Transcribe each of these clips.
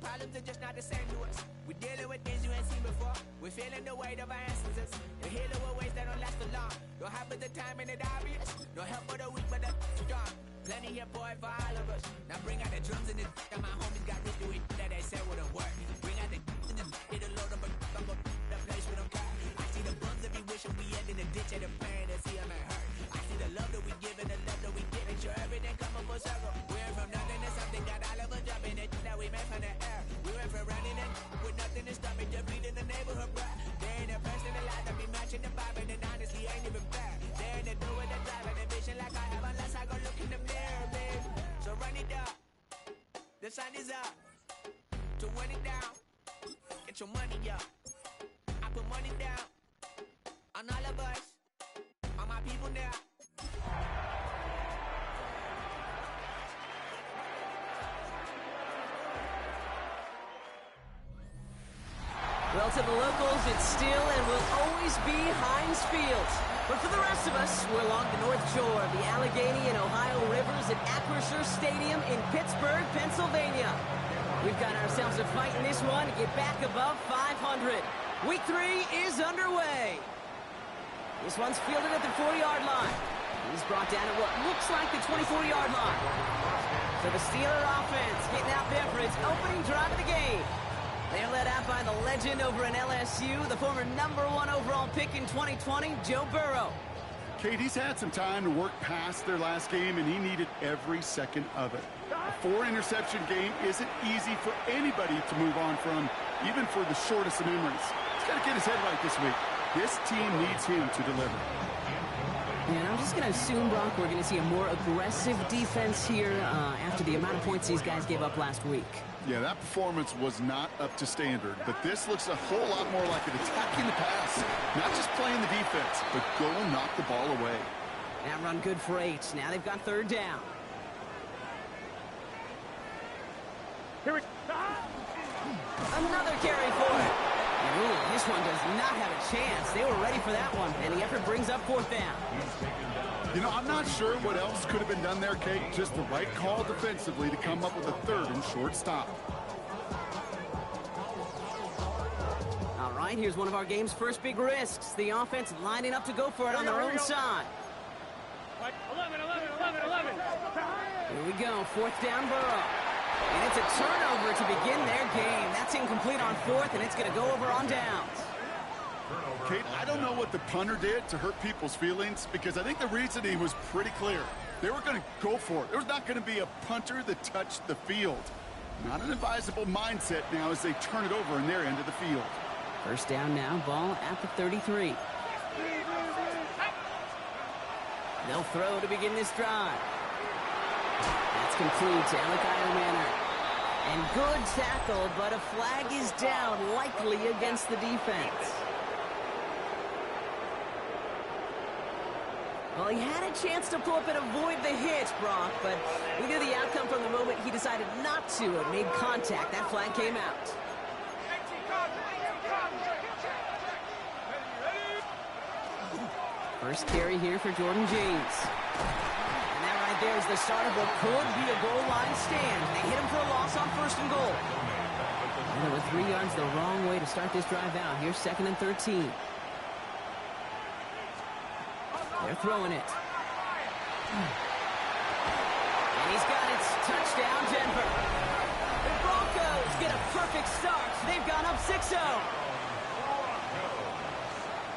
problems are just not the same to us. We're dealing with things you ain't seen before. We're feeling the weight of our ancestors. We're healing with ways that don't last so long. Don't have the time and it obvious. No help for the weak, but the strong. Plenty here, boy, for all of us. Now bring out the drums and the and my homies got this do it that they said wouldn't work. Bring out the and the it'll load up I'm gonna the place with them car. I see the bums that be wishing we end in the ditch of the pain and see them ain't hurt. I see the love that we give and the love that we get. Make sure everything come up full circle. We went from nothing to something, got all of us jumping it that we made from the air. We went from running it with nothing to stop it, just beating the neighborhood, bruh. There ain't a person alive that be matching the vibe, and honestly ain't even fair. There ain't a do with the drive and the vision like I have unless I go look in the mirror, babe. So run it up, the sun is up. To run it down, get your money up. I put money down on all of us, on my people now. Well, to the locals, it's still and will always be Heinz Field. But for the rest of us, we're along the North Shore of the Allegheny and Ohio Rivers at Acrisure Stadium in Pittsburgh, Pennsylvania. We've got ourselves a fight in this one to get back above 500. Week 3 is underway. This one's fielded at the 4-yard line. He's brought down at what looks like the 24-yard line. So the Steeler offense getting out there for its opening drive of the game. They're led out by the legend over in LSU, the former #1 overall pick in 2020, Joe Burrow. Kate, he's had some time to work past their last game, and he needed every second of it. A 4-interception game isn't easy for anybody to move on from, even for the shortest of memories. He's got to get his head right this week. This team needs him to deliver. And I'm just going to assume, Brock, we're going to see a more aggressive defense here after the amount of points these guys gave up last week. Yeah, that performance was not up to standard, but this looks a whole lot more like an attacking the pass. Not just playing the defense, but go and knock the ball away. That run good for 8. Now they've got 3rd down. Here we Another carry for it. And ooh, this one does not have a chance. They were ready for that one, and the effort brings up 4th down. You know, I'm not sure what else could have been done there, Kate. Just the right call defensively to come up with a 3rd and short stop. All right, here's one of our game's first big risks. The offense lining up to go for it on their own side. 11. Here we go, 4th down, Burrow. And it's a turnover to begin their game. That's incomplete on 4th, and it's going to go over on downs. Kate, I don't know what the punter did to hurt people's feelings, because I think the reasoning was pretty clear. They were going to go for it. There's not going to be a punter that touched the field. Not an advisable mindset now as they turn it over in their end of the field. 1st down now, ball at the 33. They'll throw to begin this drive. That's complete to Alec Eiermanner. And good tackle, but a flag is down, likely against the defense. Well, he had a chance to pull up and avoid the hit, Brock, but we knew the outcome from the moment he decided not to and made contact. That flag came out. First carry here for Jordan James. And that right there is the start of what could be a goal line stand. They hit him for a loss on 1st and goal. And it was 3 yards the wrong way to start this drive out. Here's 2nd and 13. They're throwing it. And he's got it. Touchdown, Denver. The Broncos get a perfect start. They've gone up 6-0.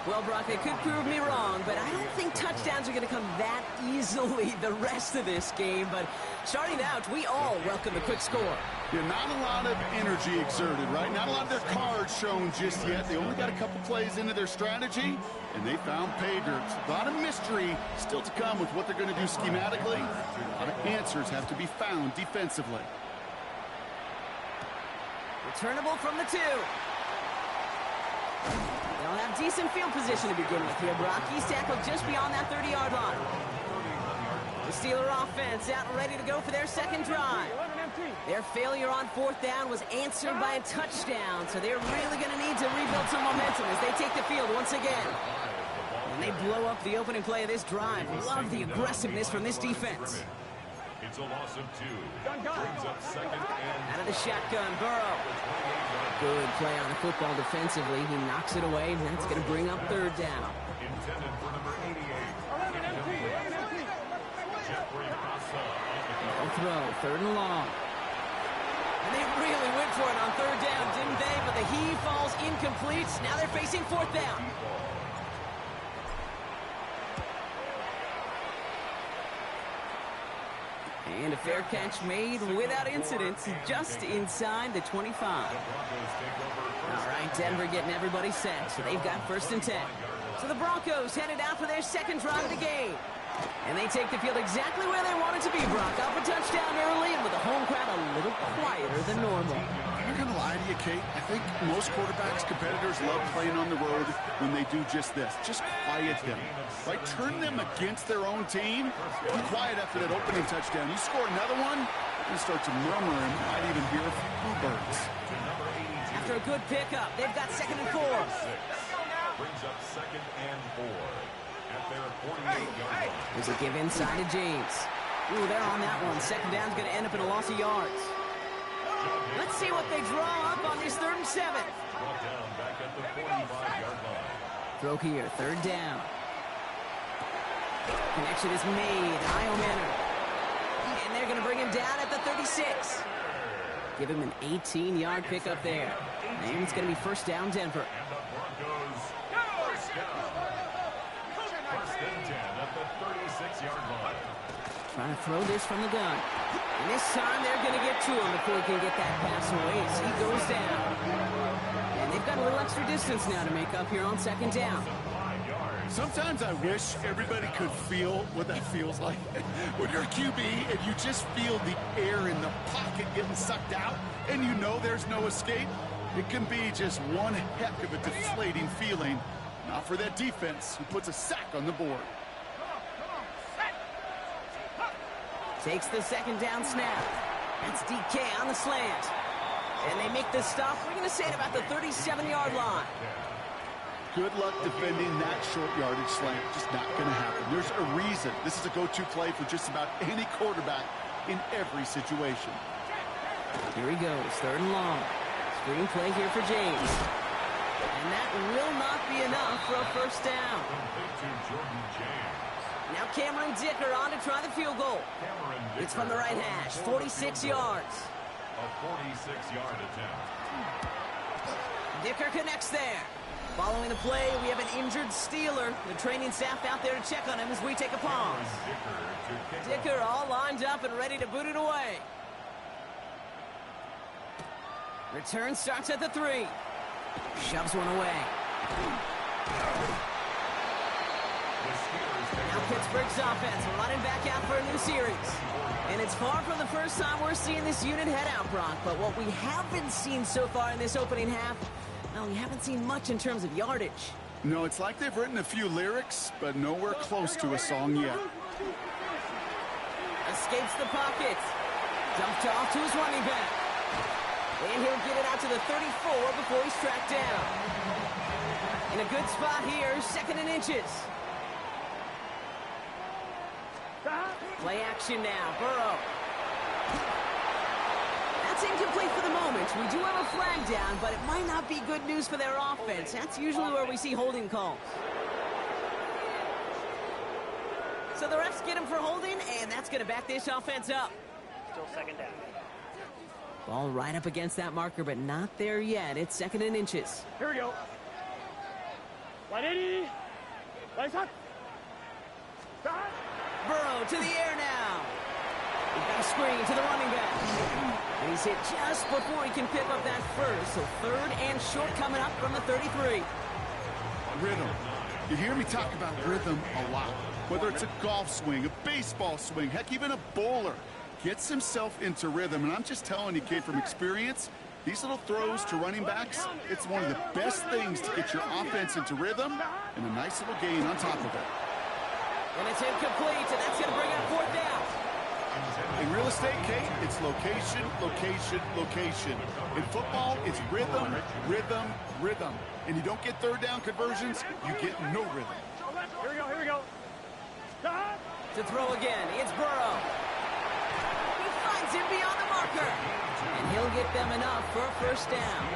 Well, Brock, they could prove me wrong, but I don't think touchdowns are going to come that easily the rest of this game. But starting out, we all welcome the quick score. Yeah, not a lot of energy exerted, right? Not a lot of their cards shown just yet. They only got a couple plays into their strategy, and they found pay dirt. A lot of mystery still to come with what they're going to do schematically. A lot of answers have to be found defensively. Returnable from the 2. They'll have decent field position to begin with here, Brock. He's tackled just beyond that 30-yard line. The Steeler offense out and ready to go for their 2nd drive. Their failure on 4th down was answered by a touchdown, so they're really going to need to rebuild some momentum as they take the field once again. And they blow up the opening play of this drive. Love the aggressiveness from this defense. It's a loss of 2. Brings up second and out of the shotgun, Burrow. Good play on the football defensively. He knocks it away, and that's going to bring up third down. intended for number 88. Jeffrey Massa on the They'll throw, third and long. And they really went for it on third down, didn't they? But the heave falls incomplete. Now they're facing fourth down. And a fair catch made without incident, just inside the 25. All right, Denver getting everybody set, so they've got first and 10. So the Broncos headed out for their second drive of the game. And they take the field exactly where they want it to be, Brock. Up a touchdown early, and with the home crowd a little quieter than normal. I'm not going to lie to you, Kate. I think most quarterbacks, competitors love playing on the road when they do just this. Just quiet them. Right? Turn them against their own team. Be quiet after that opening touchdown. You score another one, you start to murmur and might even hear a few bluebirds. After a good pickup, they've got second and 4. brings up second and 4 at their 48-yard line. There's a give inside to James. Ooh, they're on that one. Second down's going to end up in a loss of yards. Let's see what they draw up on this 3rd and 7. Brought down back at the 45-yard line. Throw here, third down. Connection is made. Io Manor. And they're going to bring him down at the 36. Give him an 18-yard pickup there. And it's going to be first down, Denver. And the Broncos first down. First and 10 at the 36-yard line. Trying to throw this from the gun. And this time they're going to get to him before he can get that pass away as he goes down. And they've got a little extra distance now to make up here on second down. Sometimes I wish everybody could feel what that feels like. When you're a QB and you just feel the air in the pocket getting sucked out and you know there's no escape, it can be just one heck of a deflating feeling. Not for that defense who puts a sack on the board. Takes the second down snap. That's DK on the slant. And they make this stop, we're going to say, at about the 37-yard line. Good luck defending that short yardage slant. Just not going to happen. There's a reason. This is a go-to play for just about any quarterback in every situation. Here he goes, third and long. Screen play here for James. And that will not be enough for a first down. Now Cameron Dicker on to try the field goal. It's from the right hash, 46 yards. A 46-yard attempt. Dicker connects there. Following the play, we have an injured Steeler. The training staff out there to check on him as we take a pause. Dicker all lined up and ready to boot it away. Return starts at the 3. Shoves one away. Now Pittsburgh's offense running back out for a new series. And it's far from the first time we're seeing this unit head out, Brock. But what we haven't seen so far in this opening half, well, we haven't seen much in terms of yardage. No, it's like they've written a few lyrics, but nowhere close to a song yet. Escapes the pocket. Dumped off to his running back. And he'll get it out to the 34 before he's tracked down. In a good spot here, second and inches. Play action now, Burrow. That's incomplete for the moment. We do have a flag down, but it might not be good news for their offense. That's usually where we see holding calls. So the refs get him for holding, and that's going to back this offense up. Still second down. Ball right up against that marker, but not there yet. It's second and inches. Here we go. 180. Lights up. Start. Burrow to the air now. We've got a screen to the running back. And he's hit just before he can pick up that first. So third and short coming up from the 33. Rhythm. You hear me talk about rhythm a lot. Whether it's a golf swing, a baseball swing, heck, even a bowler gets himself into rhythm. And I'm just telling you, kid, from experience, these little throws to running backs, it's one of the best things to get your offense into rhythm and a nice little gain on top of it. And it's incomplete, and that's going to bring up fourth down. In real estate, Kate, it's location, location, location. In football, it's rhythm, rhythm, rhythm. And you don't get third down conversions, you get no rhythm. Here we go. Start. To throw again, it's Burrow. he'll get them enough for a first down.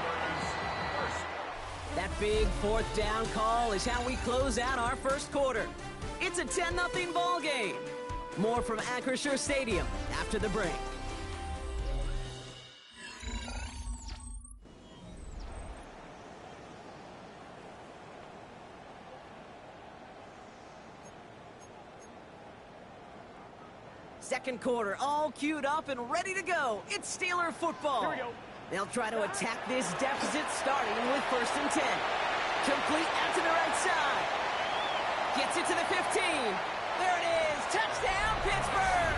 That big fourth down call is how we close out our first quarter. It's a 10-0 ball game. More from Acrisure Stadium after the break. Second quarter, all queued up and ready to go. It's Steeler football. Here we go. They'll try to attack this deficit starting with 1st and 10. Complete out to the right side. Gets it to the 15. There it is. Touchdown, Pittsburgh!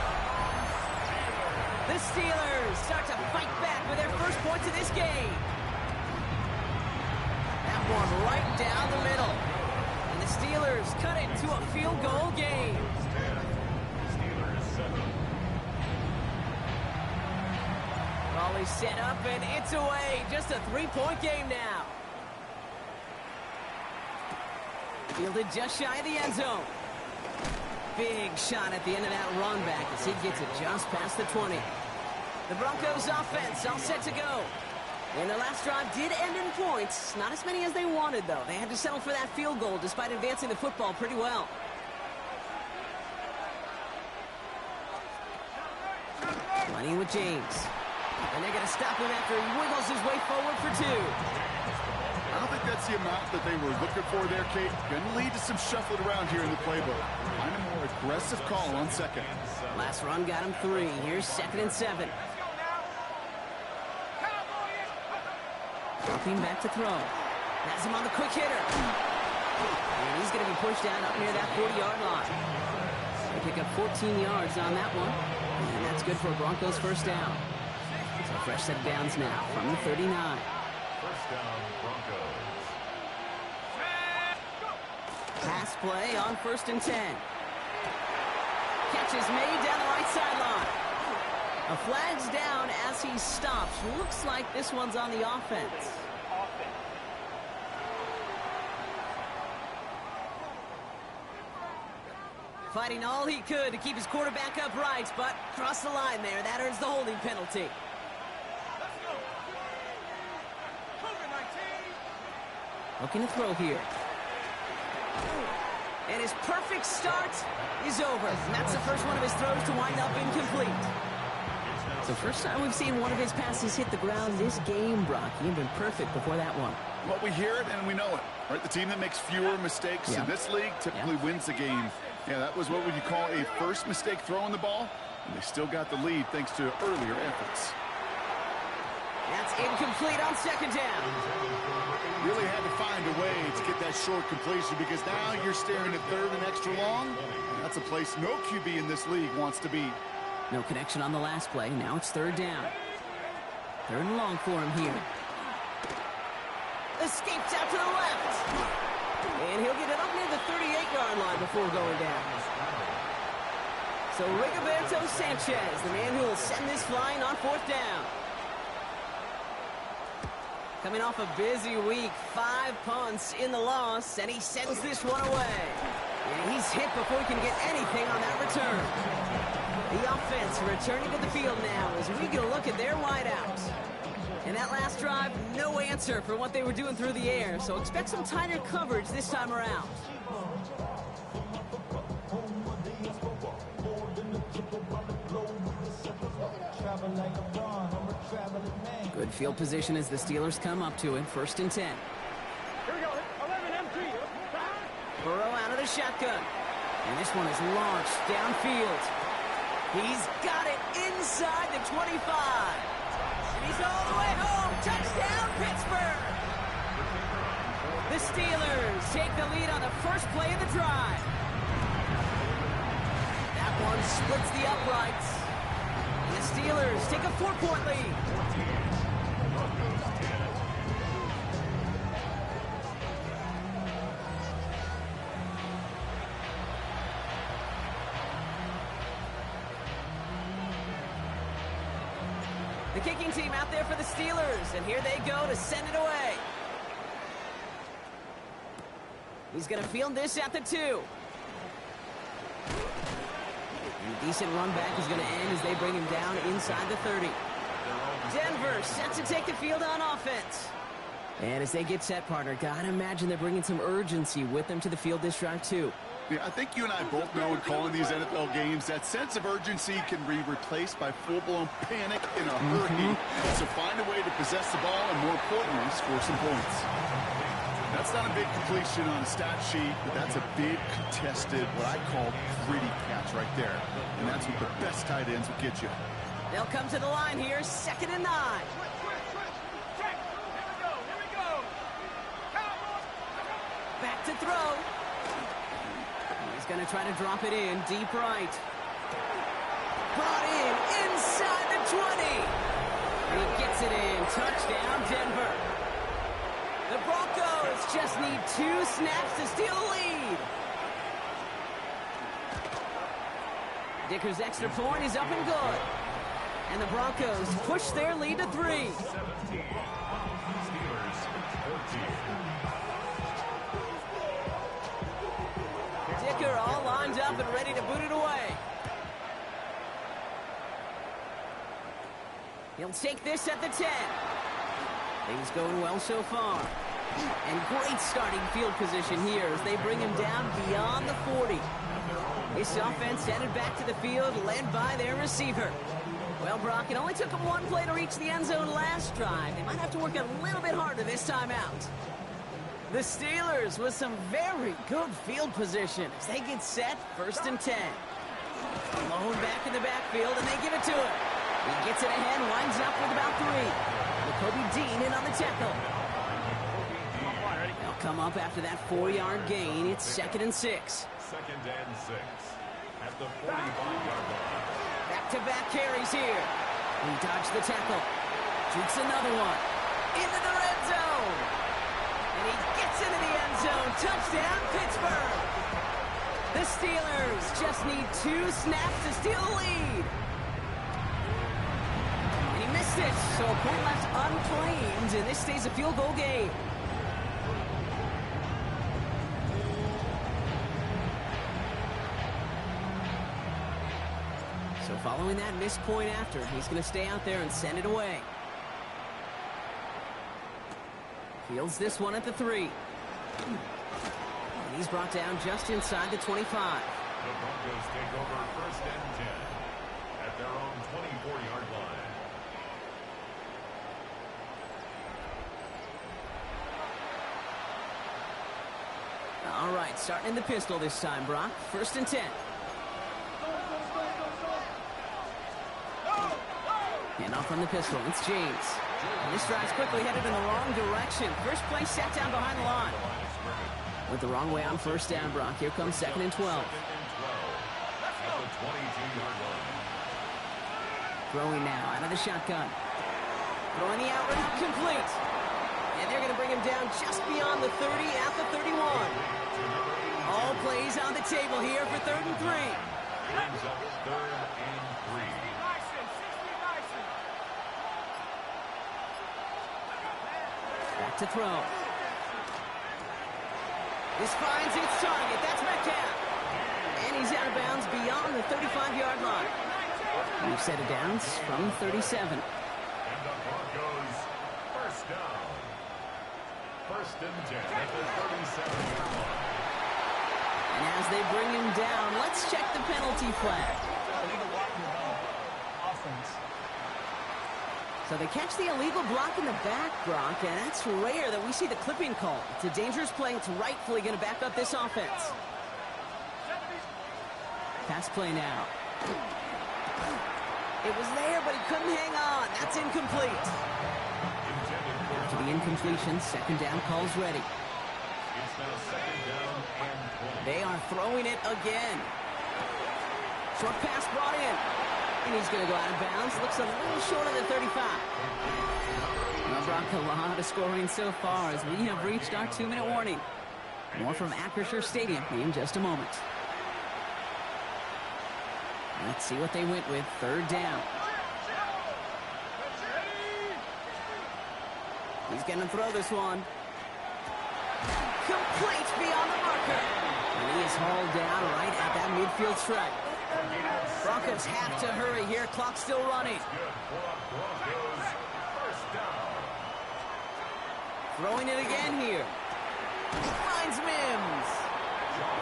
The Steelers start to fight back with their first points of this game. That one right down the middle. And the Steelers cut it to a field goal game. Ball is set up and it's away. Just a 3-point game now. Fielded just shy of the end zone. Big shot at the end of that run back as he gets it just past the 20. The Broncos offense all set to go. And their last drive did end in points. Not as many as they wanted, though. They had to settle for that field goal despite advancing the football pretty well. Running with James. And they're going to stop him after he wiggles his way forward for 2. I don't think that's the amount that they were looking for there, Kate. Going to lead to some shuffling around here in the playbook. Find a more aggressive call on second. Last run got him 3. Here's 2nd and 7. Dropping back to throw. Has him on the quick hitter. And he's going to be pushed down up near that 40-yard line. They pick up 14 yards on that one. And that's good for a Broncos first down. So a fresh set of downs now from the 39. First down, Broncos. Pass play on 1st and 10. Catch is made down the right sideline. A flag's down as he stops. Looks like this one's on the offense. Fighting all he could to keep his quarterback upright, but crossed the line there. That earns the holding penalty. Looking to throw here. And his perfect start is over. And that's the first one of his throws to wind up incomplete. So first time we've seen one of his passes hit the ground this game, Brock. He had been perfect before that one. Well, we hear it and we know it, right? The team that makes fewer mistakes in this league typically wins the game. Yeah, that was what would you call a first mistake throwing the ball, and they still got the lead thanks to earlier efforts. That's incomplete on 2nd down. Really had to find a way to get that short completion because now you're staring at 3rd and extra long. And that's a place no QB in this league wants to be. No connection on the last play. Now it's 3rd down. 3rd and long for him here. Escapes out to the left. And he'll get it up near the 38-yard line before going down. So Rigoberto Sanchez, the man who will send this flying on 4th down. Coming off a busy week, 5 punts in the loss, and he sends this one away. And he's hit before he can get anything on that return. The offense returning to the field now as we get a look at their wideouts. And that last drive, no answer for what they were doing through the air, so expect some tighter coverage this time around. Good field position as the Steelers come up to it. 1st and 10. Here we go. 11 MG. Burrow out of the shotgun. And this one is launched downfield. He's got it inside the 25. And he's all the way home. Touchdown, Pittsburgh. The Steelers take the lead on the first play of the drive. That one splits the uprights. And the Steelers take a 4-point lead. The kicking team out there for the Steelers, and here they go to send it away. He's going to field this at the 2. And a decent run back is going to end as they bring him down inside the 30. Denver set to take the field on offense. And as they get set, partner, gotta imagine they're bringing some urgency with them to the field this drive, too. Yeah, I think you and I both know in calling these NFL games that sense of urgency can be replaced by full-blown panic in a hurry. So find a way to possess the ball and, more importantly, score some points. That's not a big completion on a stat sheet, but that's a big contested, what I call gritty catch right there. And that's what the best tight ends will get you. They'll come to the line here, 2nd and 9. Back to throw. He's going to try to drop it in, deep right. Brought in, inside the 20. He gets it in, touchdown Denver. The Broncos just need 2 snaps to steal the lead. Dicker's extra point is up and good. And the Broncos push their lead to 3. 17. Steelers 14. Dicker all lined up and ready to boot it away. He'll take this at the 10. Things going well so far. And great starting field position here as they bring him down beyond the 40. This offense headed back to the field, led by their receiver. Well, Brock, it only took them 1 play to reach the end zone last drive. They might have to work a little bit harder this time out. The Steelers with some very good field position as they get set, 1st and 10. Alone back in the backfield, and they give it to him. He gets it ahead, winds up with about 3. Kobe Dean in on the tackle. They'll come up after that 4-yard gain. It's 2nd and 6. 2nd and 6 at the 45-yard line. Back-to-back carries here. He dodged the tackle. Shoots another one. Into the red zone. And he gets into the end zone. Touchdown, Pittsburgh. The Steelers just need 2 snaps to steal the lead. And he missed it, so a point left unclaimed, and this stays a field goal game. So following that missed point after, he's going to stay out there and send it away. Fields this one at the 3. And he's brought down just inside the 25. The Broncos take over 1st and 10 at their own 24-yard line. All right, starting in the pistol this time, Brock. 1st and 10. And off from the pistol, it's James. And this drive's quickly headed in the wrong direction. First play set down behind the line. Went the wrong way on 1st down, Brock. Here comes 2nd and 12. 2nd and 12 at the 22-yard line. Throwing now out of the shotgun. Throwing the out route complete. And they're going to bring him down just beyond the 30 at the 31. All plays on the table here for 3rd and 3. Brings up 3rd and 3. Back to throw. This finds its target. That's Metcalf. And he's out of bounds beyond the 35-yard line. We've set it down from 37. And the Broncos, 1st down. 1st and 10 at the 37-yard line. And as they bring him down, let's check the penalty flag. So they catch the illegal block in the back, Brock, and that's rare that we see the clipping call. It's a dangerous play. It's rightfully going to back up this offense. Pass play now. It was there, but he couldn't hang on. That's incomplete. After the incompletion, 2nd down call's ready. It's now 2nd down and 20. They are throwing it again. Short pass brought in. And he's going to go out of bounds. Looks a little short of the 35. Well, Brock, a lot of scoring so far as we have reached our 2-minute warning. More from Acrisure Stadium in just a moment. Let's see what they went with. 3rd down. He's going to throw this one. Complete beyond the marker. And he is hauled down right at that midfield stripe. Broncos have to hurry here. Clock's still running. Throwing it again here. Finds Mims.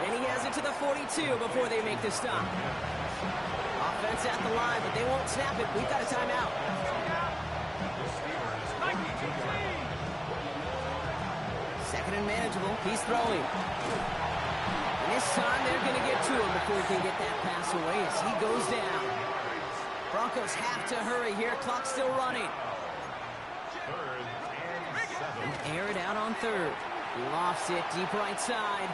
And he has it to the 42 before they make the stop. Offense at the line, but they won't snap it. We've got a timeout. Second and manageable. He's throwing. And this time they're going to get to him before he can get that pass away as he goes down. Broncos have to hurry here. Clock's still running. And air it out on third. He lofts it deep right side.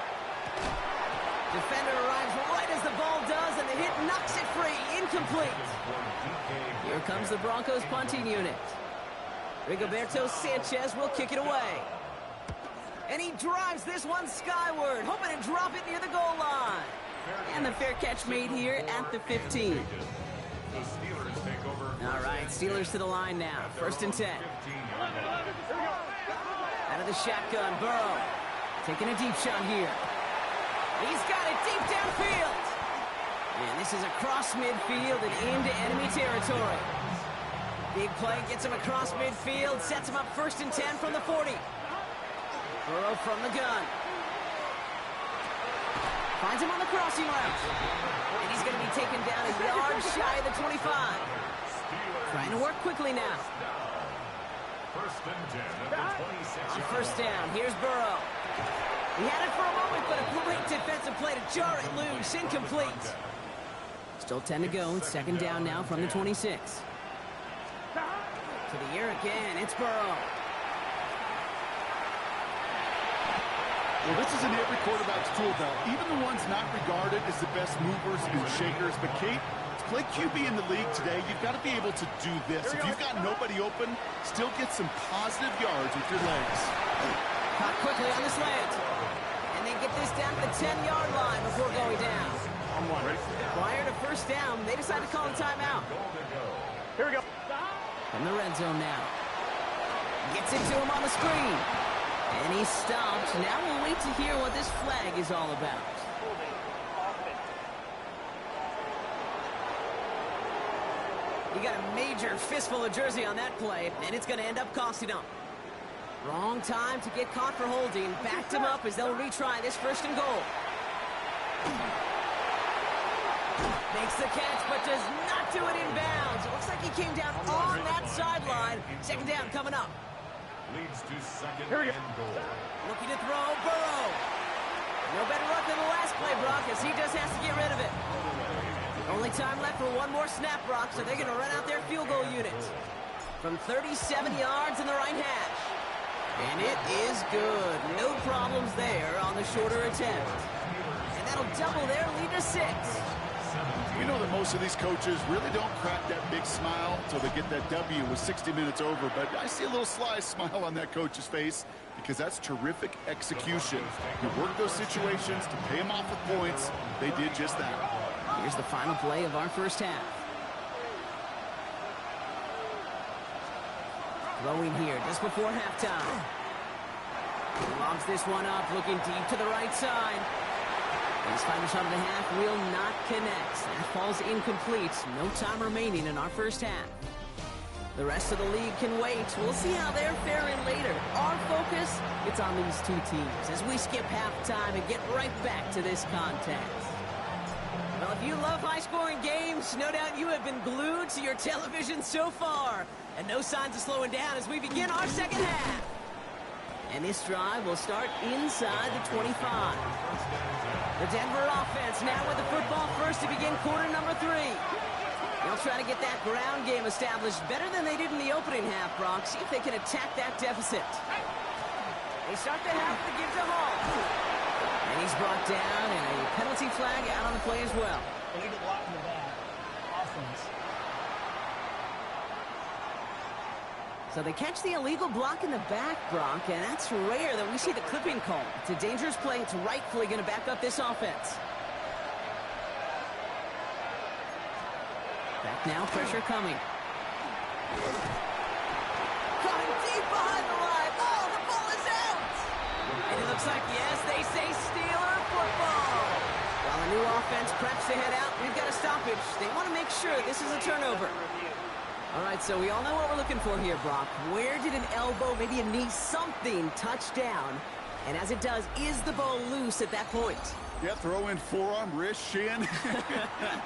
Defender arrives right as the ball does, and the hit knocks it free. Incomplete. Here comes the Broncos punting unit. Rigoberto Sanchez will kick it away. And he drives this one skyward, hoping to drop it near the goal line. And the fair catch made here at the 15. All right, Steelers to the line now. 1st and 10. Out of the shotgun, Burrow. Taking a deep shot here. He's got it deep downfield. And this is across midfield and into enemy territory. Big play gets him across midfield, sets him up 1st and 10 from the 40. Burrow from the gun. Finds him on the crossing route. And he's going to be taken down a yard shy of the 25. Trying to work quickly now. 1st and 10 at the 26. On 1st down, here's Burrow. He had it for a moment, but a great defensive play to jar it loose. Incomplete. Still 10 to go. 2nd down now from the 26. To the air again. It's Burrow. Well, this is in every quarterback's tool belt. Even the ones not regarded as the best movers and shakers. But, Kate, to play QB in the league today, you've got to be able to do this. If you've got nobody open, still get some positive yards with your legs. Caught quickly on the slant. And they get this down to the 10-yard line before going down. Prior to 1st down, they decide to call a timeout. Here we go. From the red zone now. Gets it to him on the screen. And he stopped. Now we'll wait to hear what this flag is all about. You got a major fistful of jersey on that play, and it's going to end up costing him. Wrong time to get caught for holding. Backed him up as they'll retry this 1st and goal. Makes the catch, but does not do it in bounds. It looks like he came down on that sideline. 2nd down coming up. Leads to 2nd and goal. Looking to throw, Burrow. No better luck than the last play, Brock, as he just has to get rid of it. Only time left for one more snap, Brock, so they're going to run out their field goal unit. From 37 yards in the right hash. And it is good. No problems there on the shorter attempt. And that'll double their lead to 6. We know that most of these coaches really don't crack that big smile until they get that W with 60 minutes over, but I see a little sly smile on that coach's face because that's terrific execution. You work those situations to pay them off with points. They did just that. Here's the final play of our 1st half. Throwing here just before halftime. Lobs this one up, looking deep to the right side. His final shot of the half will not connect. That falls incomplete. No time remaining in our 1st half. The rest of the league can wait. We'll see how they're faring later. Our focus, it's on these two teams as we skip halftime and get right back to this contest. Well, if you love high-scoring games, no doubt you have been glued to your television so far. And no signs of slowing down as we begin our 2nd half. And this drive will start inside the 25. The Denver offense now with the football first to begin quarter number 3. They'll try to get that ground game established better than they did in the opening half, Brock. See if they can attack that deficit. They start the half with the give to Hall. And he's brought down, and a penalty flag out on the play as well. Illegal block in the back. Offense. So they catch the illegal block in the back, Brock, and that's rare that we see the clipping call. It's a dangerous play. It's rightfully going to back up this offense. Back now, pressure coming. Coming deep behind the line. Oh, the ball is out! And it looks like, yes, they say Steeler football. While a new offense preps to head out, we've got a stoppage. They want to make sure this is a turnover. All right, so we all know what we're looking for here, Brock. Where did an elbow, maybe a knee, something touch down? And as it does, is the ball loose at that point? Yeah, throw in forearm, wrist, shin.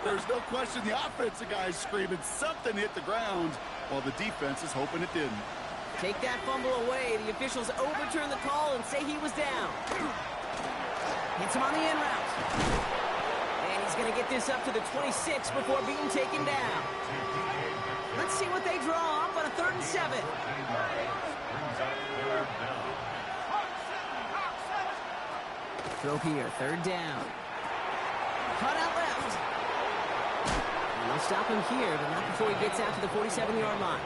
There's no question the offensive guy's screaming something hit the ground while the defense is hoping it didn't. Take that fumble away. The officials overturn the call and say he was down. Hits him on the in route. And he's going to get this up to the 26 before being taken down. Let's see what they draw up on a 3rd and 7. Throw here, 3rd down. Cut out left. And they'll stop him here, but not before he gets out to the 47-yard line.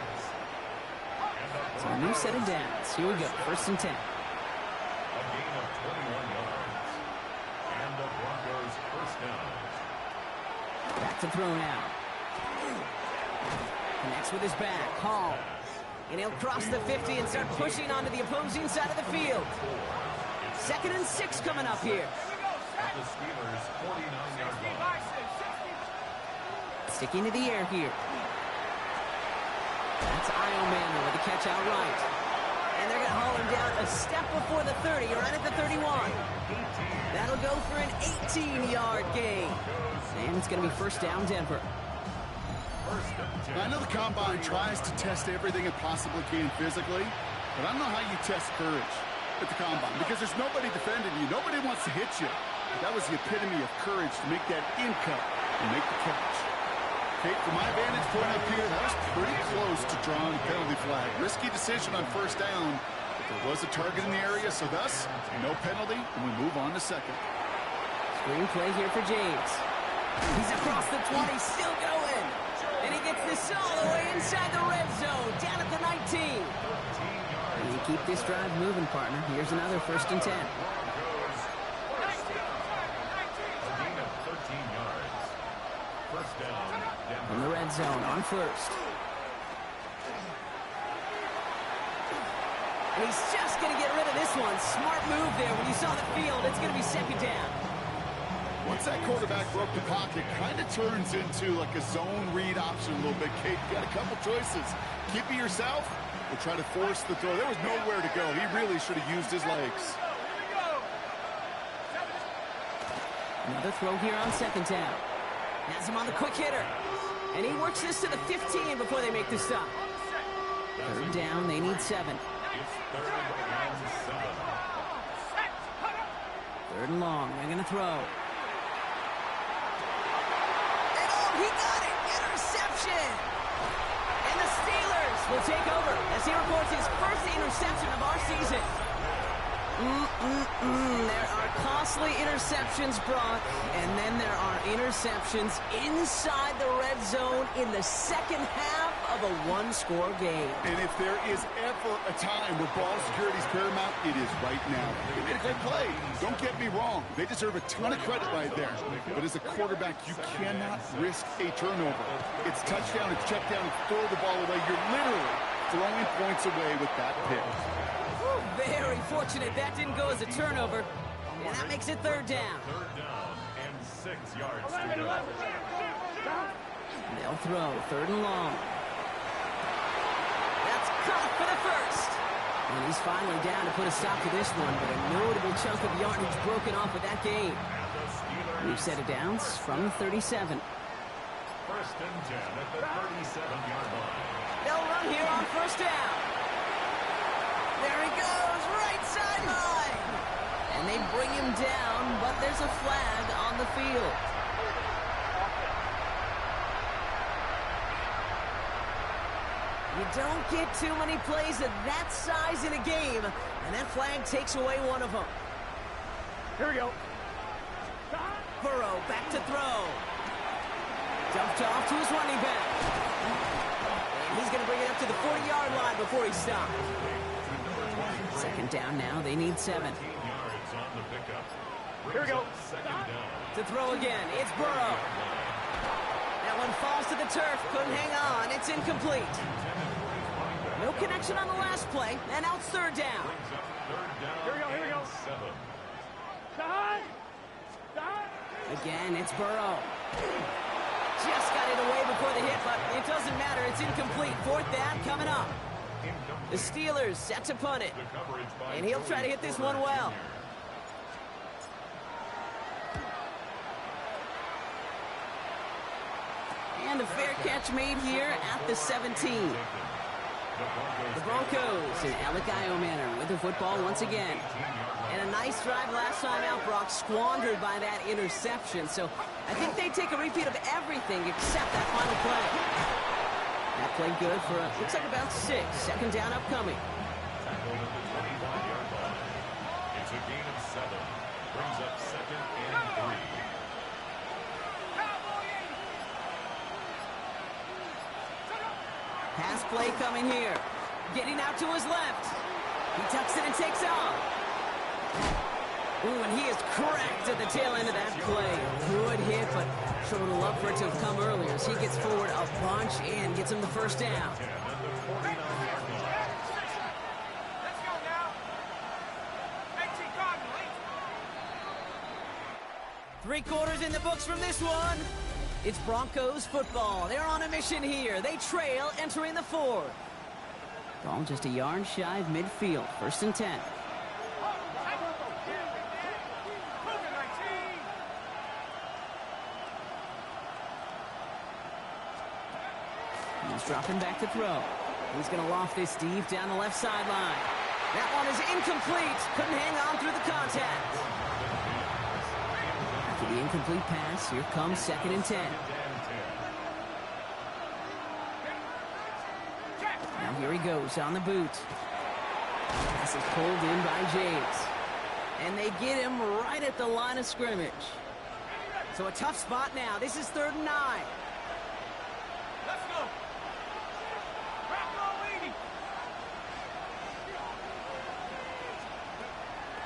So a new set of downs. Here we go, 1st and 10. A gain of 21 yards. And the Broncos first down. Back to throw now. Connects with his back. Hall. And he'll cross the 50 and start pushing onto the opposing side of the field. 2nd and 6 coming up here. At the Steelers' 49-yard line. Sticking to the air here. That's Iomana with the catch outright. And they're going to haul him down a step before the 30, right at the 31. That'll go for an 18-yard gain. And it's going to be 1st down, Denver. I know the Combine tries to test everything it possibly can physically, but I don't know how you test courage at the Combine because there's nobody defending you. Nobody wants to hit you. That was the epitome of courage to make that in cut and make the catch. Okay, from my vantage point up here, that was pretty close to drawing a penalty flag. Risky decision on 1st down, but there was a target in the area, so thus, no penalty, and we move on to 2nd. Screen play here for James. He's across the 20, still going. And he gets this all the way inside the red zone, down at the 19. And you keep this drive moving, partner. Here's another 1st and 10. In the red zone on 1st. And he's just going to get rid of this one. Smart move there. When you saw the field, it's going to be 2nd down. Once that quarterback broke the pocket, kind of turns into like a zone read option a little bit. Kate, you got a couple choices. Keep it yourself or try to force the throw. There was nowhere to go. He really should have used his legs. Another throw here on 2nd down. Has him on the quick hitter. And he works this to the 15 before they make the stop. 3rd down, they need 7. It's 3rd and 7. 3rd and long, they're going to throw. And oh, he got it! Interception! And the Steelers will take over as he reports his 1st interception of our season. There are costly interceptions, Brock, and then there are interceptions inside the red zone in the 2nd half of a 1-score game. And if there is ever a time where ball security is paramount, it is right now. They made a good play. Don't get me wrong. They deserve a ton of credit right there. But as a quarterback, you cannot risk a turnover. It's touchdown, it's check down, throw the ball away. You're literally throwing points away with that pick. Very fortunate that didn't go as a turnover. And that makes it 3rd down. 3rd down and 6 yards to go. They'll throw 3rd and long. That's caught for the 1st. And he's finally down to put a stop to this one, but a notable chunk of yardage broken off with that game. We've set it down from the 37. 1st and 10 at the 37-yard line. They'll run here on 1st down. There he goes, right sideline. And they bring him down, but there's a flag on the field. You don't get too many plays of that size in a game, and that flag takes away one of them. Here we go. Burrow back to throw. Dumped off to his running back. And he's going to bring it up to the 40-yard line before he stopped. 2nd down now. They need 7. Yards on the pickup. Here we go. 2nd down. To throw again. It's Burrow. That one falls to the turf. Couldn't hang on. It's incomplete. No connection on the last play. And now it's 3rd down. Brings up 3rd down. Here we go. and 7. Again, it's Burrow. Just got it away before the hit, but it doesn't matter. It's incomplete. Fourth down coming up. The Steelers set to punt it. And he'll try to hit this one well. And a fair catch made here at the 17. The Broncos in Alec manner with the football once again. And a nice drive last time out, Brock, squandered by that interception. So I think they take a repeat of everything except that final play. That played good for, looks like about 6. Second down upcoming. Tackled at the 25-yard line. It's a gain of 7. Brings up 2nd and 3. Pass play coming here. Getting out to his left. He tucks it and takes off. Ooh, and he is cracked at the tail end of that play. Good hit, but sure would have loved for it to have come earlier as he gets forward a bunch and gets him the first down. Three quarters in the books from this one. It's Broncos football. They're on a mission here. They trail entering the fourth. Ball just a yard shy of midfield. 1st and 10. He's dropping back to throw. He's going to loft this deep down the left sideline. That one is incomplete. Couldn't hang on through the contact. After the incomplete pass, here comes 2nd and 10. Now here he goes on the boot. Pass is pulled in by James. And they get him right at the line of scrimmage. So a tough spot now. This is 3rd and 9.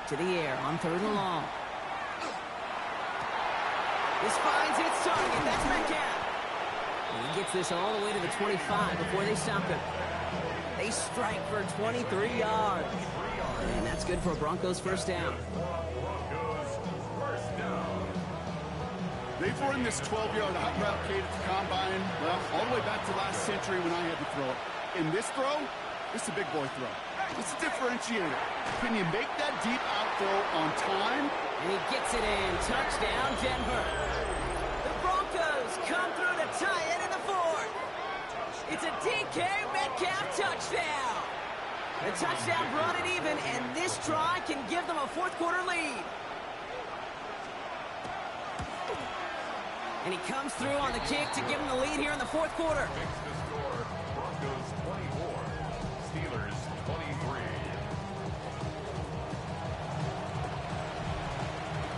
To the air on 3rd and long. This finds its target. That's Metcalf. And he gets this all the way to the 25 before they stop him. They strike for 23 yards. And that's good for a Broncos first down. They've run this 12-yard hot route, Kate, at the combine, well, all the way back to last century when I had to throw it. In this throw, it's a big boy throw. It's a differentiator. Can you make that deep out throw on time? And he gets it in. Touchdown, Denver. The Broncos come through to tie it in the fourth. It's a DK Metcalf touchdown. The touchdown brought it even, and this try can give them a fourth-quarter lead. And he comes through on the kick to give them the lead here in the fourth quarter. Makes the score. Broncos 24. Steelers 23.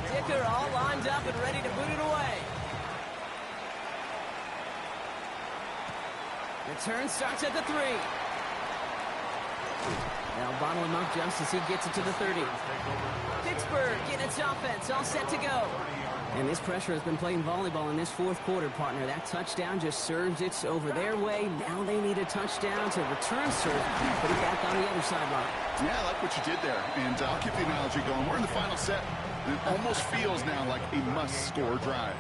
Dicker all lined up and ready to boot it away. Return starts at the 3. They'll bottle him up just as he gets it to the 30. Pittsburgh in its offense, all set to go. And this pressure has been playing volleyball in this fourth quarter, partner. That touchdown just serves it over their way. Now they need a touchdown to return serve, put it back on the other sideline. Yeah, I like what you did there. And I'll keep the analogy going. We're in the final set. It almost feels now like a must-score drive.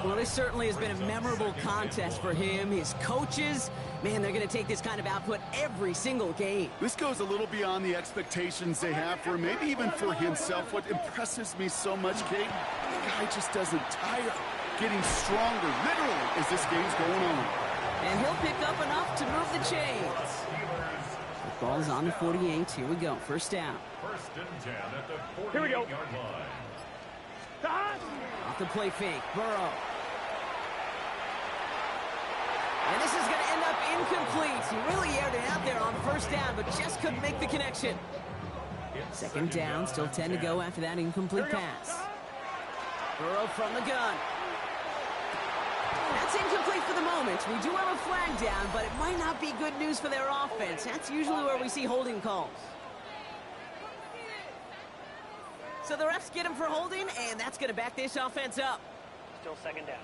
Well, this certainly has been a memorable contest for him. His coaches, man, they're going to take this kind of output every single game. This goes a little beyond the expectations they have for him, maybe even for himself. What impresses me so much, Kate, the guy just doesn't tire. Getting stronger, literally, as this game's going on. And he'll pick up enough to move the chains. The ball's on the 48. Here we go. First down. 1st and 10 at the 48-yard line. Off the play fake. Burrow. And this is going to end up incomplete. He really aired it out there on first down, but just couldn't make the connection. Second down, still 10 to go after that incomplete pass. Burrow from the gun. That's incomplete for the moment. We do have a flag down, but it might not be good news for their offense. That's usually where we see holding calls. So the refs get him for holding, and that's going to back this offense up. Still 2nd down.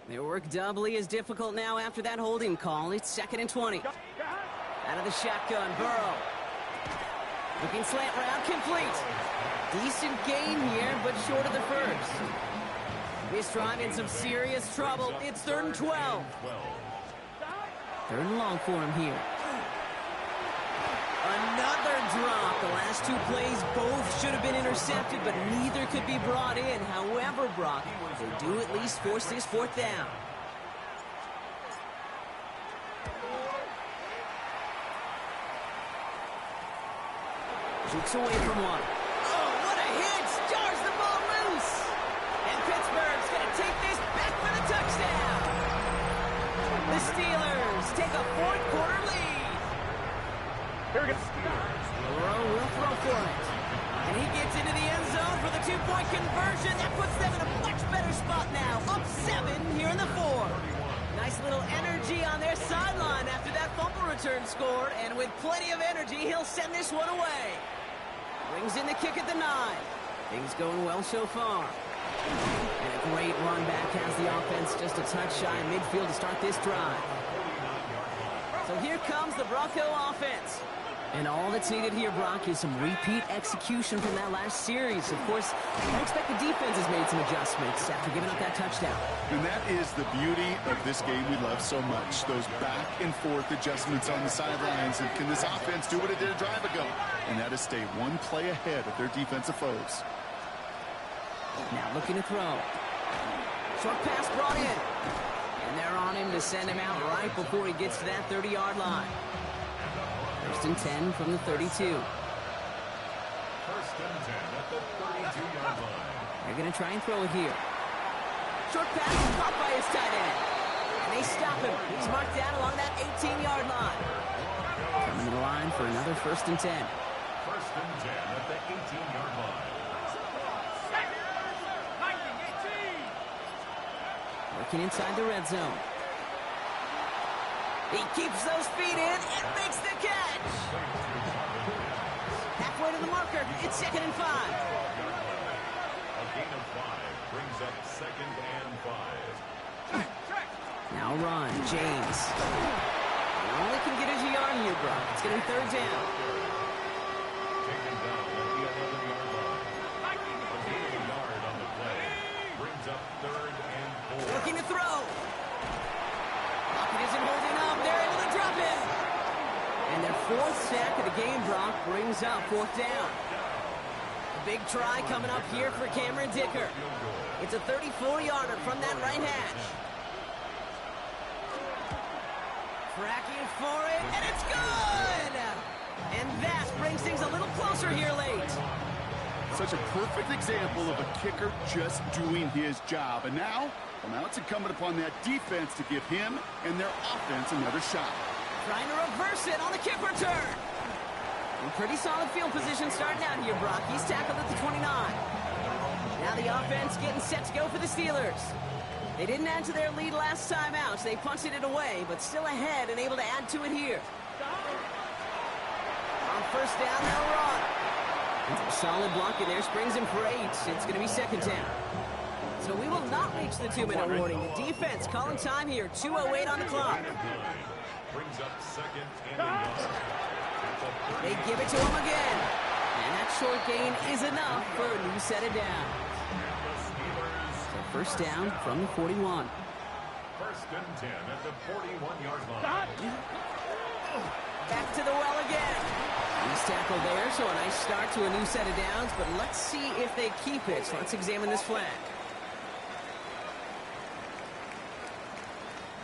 Their work doubly as difficult now after that holding call. It's 2nd and 20. Out of the shotgun, Burrow. Looking slant route, complete. Decent gain here, but short of the first. This drive in some serious trouble. It's 3rd and 12. 3rd and long for him here. Another drop. The last 2 plays both should have been intercepted, but neither could be brought in. However, Brock, they do at least force this 4th down. Shoots away from one. Oh, what a hit! Jars the ball loose! And Pittsburgh's going to take this back for the touchdown! The Steelers take a 4th quarter lead. Here we go. Burrow will throw for it. And he gets into the end zone for the 2-point conversion. That puts them in a much better spot now. Up 7 here in the 4th. Nice little energy on their sideline after that fumble return scored. And with plenty of energy, he'll send this one away. Brings in the kick at the 9. Things going well so far. And a great run back has the offense just a touch shy of midfield to start this drive. So here comes the Bronco offense. And all that's needed here, Brock, is some repeat execution from that last series. Of course, I expect the defense has made some adjustments after giving up that touchdown. And that is the beauty of this game we love so much. Those back and forth adjustments on the sidelines. And can this offense do what it did a drive ago? And that is stay one play ahead of their defensive foes. Now looking to throw. Short pass brought in. And they're on him to send him out right before he gets to that 30-yard line. 1st and 10 from the 32. 1st and 10 at the 32-yard line. They're going to try and throw it here. Short pass caught by his tight end. And they stop him. He's marked down along that 18-yard line. Coming to the line for another 1st and 10. 1st and 10 at the 18-yard line. Working inside the red zone. He keeps those feet in and makes the catch. Halfway to the marker. It's 2nd and 5. A gain of 5 brings up 2nd and 5. Now run, James. He only can get his yard here, Brock. It's going to be 3rd down. Taken down at the 11-yard line. A gain of a yard on the play brings up 3rd and 4. Looking to throw. Lockett isn't holding up. They're able to drop him. And their 4th sack of the game, Brock, brings up 4th down. A big try coming up here for Cameron Dicker. It's a 34-yarder from that right hash. Tracking for it, and it's good! And that brings things a little closer here late. Such a perfect example of a kicker just doing his job. And now it's incumbent upon that defense to give him and their offense another shot. Trying to reverse it on the kick return. And pretty solid field position starting out here, Brock. He's tackled at the 29. Now the offense getting set to go for the Steelers. They didn't add to their lead last time out, so they punted it away, but still ahead and able to add to it here. On 1st down, they'll run. And a solid block in there, springs him for 8. It's going to be 2nd down. So we will not reach the 2-minute warning. The defense calling time here, 2:08 on the clock. Brings up 2nd and 1. They give it to him again. And that short gain is enough for a new set of downs. So 1st down from the 41. 1st and 10 at the 41-yard line. Back to the well again. He's tackled there, so a nice start to a new set of downs, but let's see if they keep it. So let's examine this flag.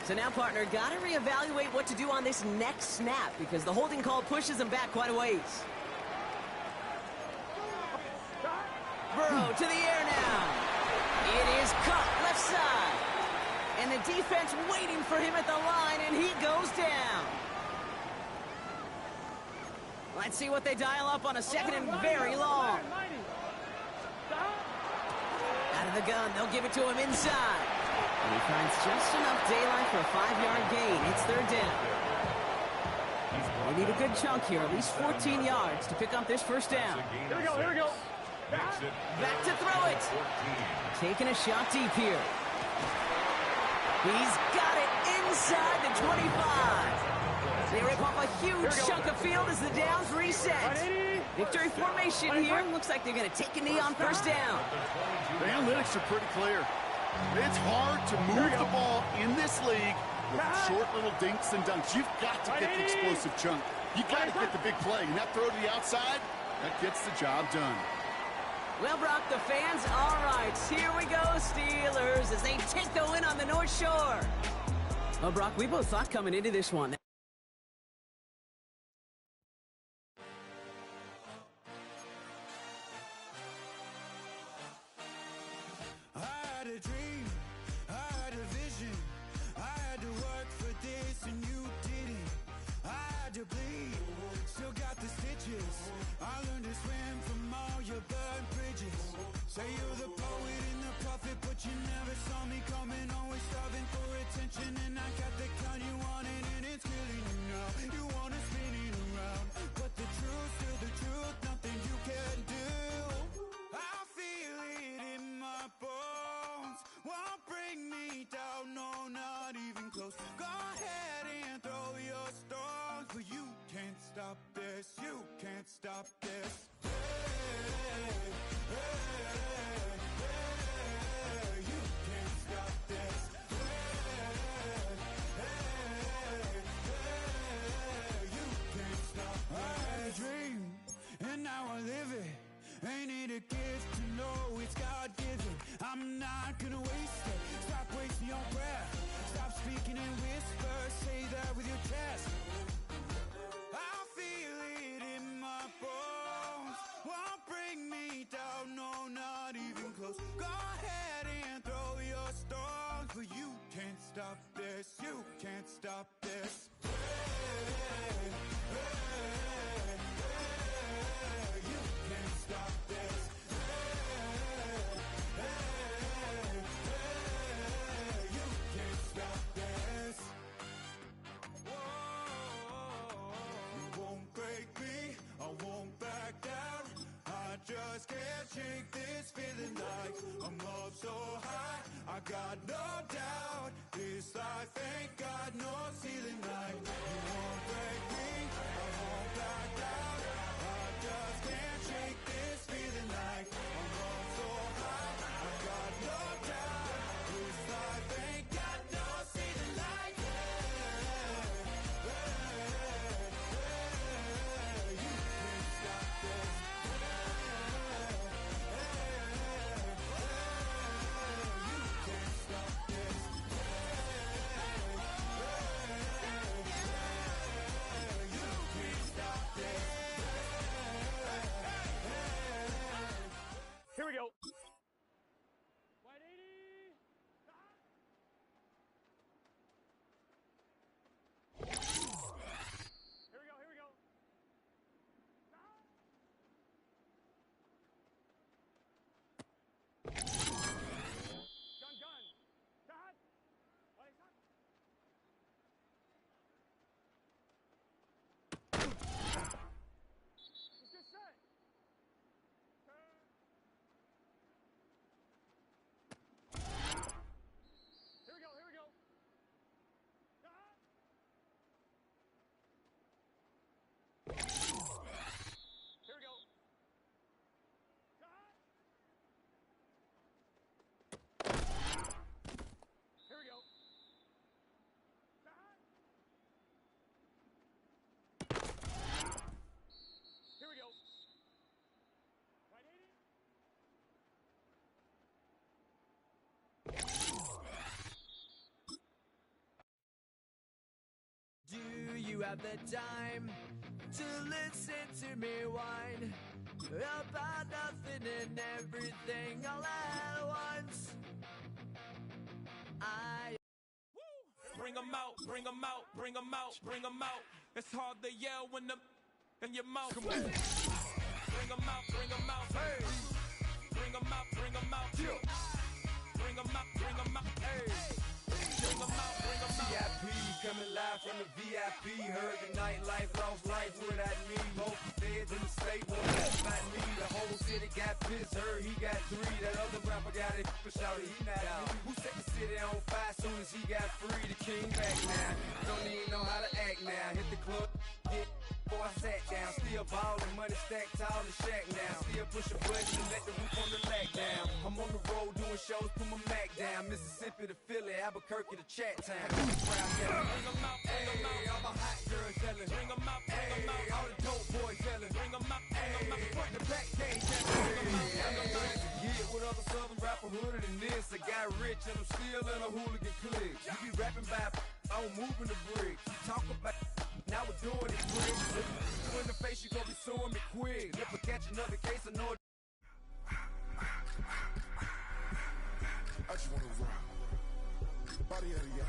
So now, partner, got to reevaluate what to do on this next snap because the holding call pushes him back quite a ways. Burrow to the air now. It is cut left side. And the defense waiting for him at the line, and he goes down. Let's see what they dial up on a 2nd and very long. Out of the gun, they'll give it to him inside. And he finds just enough daylight for a 5-yard gain. It's 3rd down. They need a good chunk here, at least 14 yards to pick up this 1st down. Here we go, here we go. Back to throw it. Taking a shot deep here. He's got it inside the 25. They rip off a huge chunk of field as the downs reset. Victory formation here. Looks like they're going to take a knee on first down. The analytics are pretty clear. It's hard to move the ball in this league with short little dinks and dunks. You've got to get the explosive chunk. You've got to get the big play. And that throw to the outside, that gets the job done. Well, Brock, the fans, all right, here we go, Steelers, as they take the win on the North Shore. Well, Brock, we both thought coming into this one. I had a dream, I had a vision, I had to work for this and you didn't. I had to bleed, still got the stitches. I learned to swim from all your burned bridges. Say you're the poet and the prophet, but you never saw me coming. Always starving for attention, and I got the kind you wanted, and it's killing you now. You wanna spin it around, but the truth, still the truth, nothing you can do. I feel it in my bones, won't bring me down, no, not even close. Go ahead and throw your stones, but you can't stop this, you can't stop this. You can't stop this. You can't stop this. I had a dream, and now I live it. Ain't it a gift to know it's God-given? I'm not gonna waste it. Stop wasting your breath. Stop speaking in whispers. Say that with your chest. I feel it in my bones. Won't bring me down, no, not even close. Go ahead and throw your stones, but you can't stop this. You can't stop this. You can't stop this. You can't stop this. You won't break me, I won't back down. I just can't shake this feeling like I'm up so high. I got no doubt, this life ain't got no ceiling like. You won't break me, I won't back down. I just can't shake this feeling like I'm up so high. I got no doubt, this life ain't got no ceiling like. You can't stop this. Here we go. Here we go, here we go. Gun, gun. Cut. What's this say? Here we go, here we go. Here we go. Here we go. Here we go. Right, 80? Do you have the time to listen to me whine about nothing and everything all at once? Bring 'em out, bring 'em out, bring 'em out, bring 'em out. It's hard to yell when the in your mouth. Come on. Bring 'em out, bring 'em out. Hey. Bring 'em out, bring 'em out. Bring 'em out, bring 'em out. Hey. Bring 'em out, bring 'em out. VIP coming live from the VIP. Heard the nightlife, lost life without me. Most feds in the state won't mess about me. The whole city got pissed, heard he got 3. That other rapper got it for shouty, he not out. Who set the city on fire? soon as he got free, the king back now. Don't even know how to act now. Hit the club, get before I sat down. Still ballin', money stacked tall in shack now. Still push a button and let the roof on the lack down. I'm on the road doing shows, put my Mac down. Mississippi to Philly, Albuquerque to Chat Town. Hey, all my hot girls yelling. Bring 'em out, hey, all the dope boys yelling. Bring 'em out, hey, front the back gang yelling. Get with other southern rapper hooded than this. I got rich and I'm still in a hooligan clique. You be rapping by I'm moving the bricks. You talk about now we're doing it quick. In the face, you gon' be suing me quick. If I catch another case, I know it. I just wanna rock. Body out of y'all.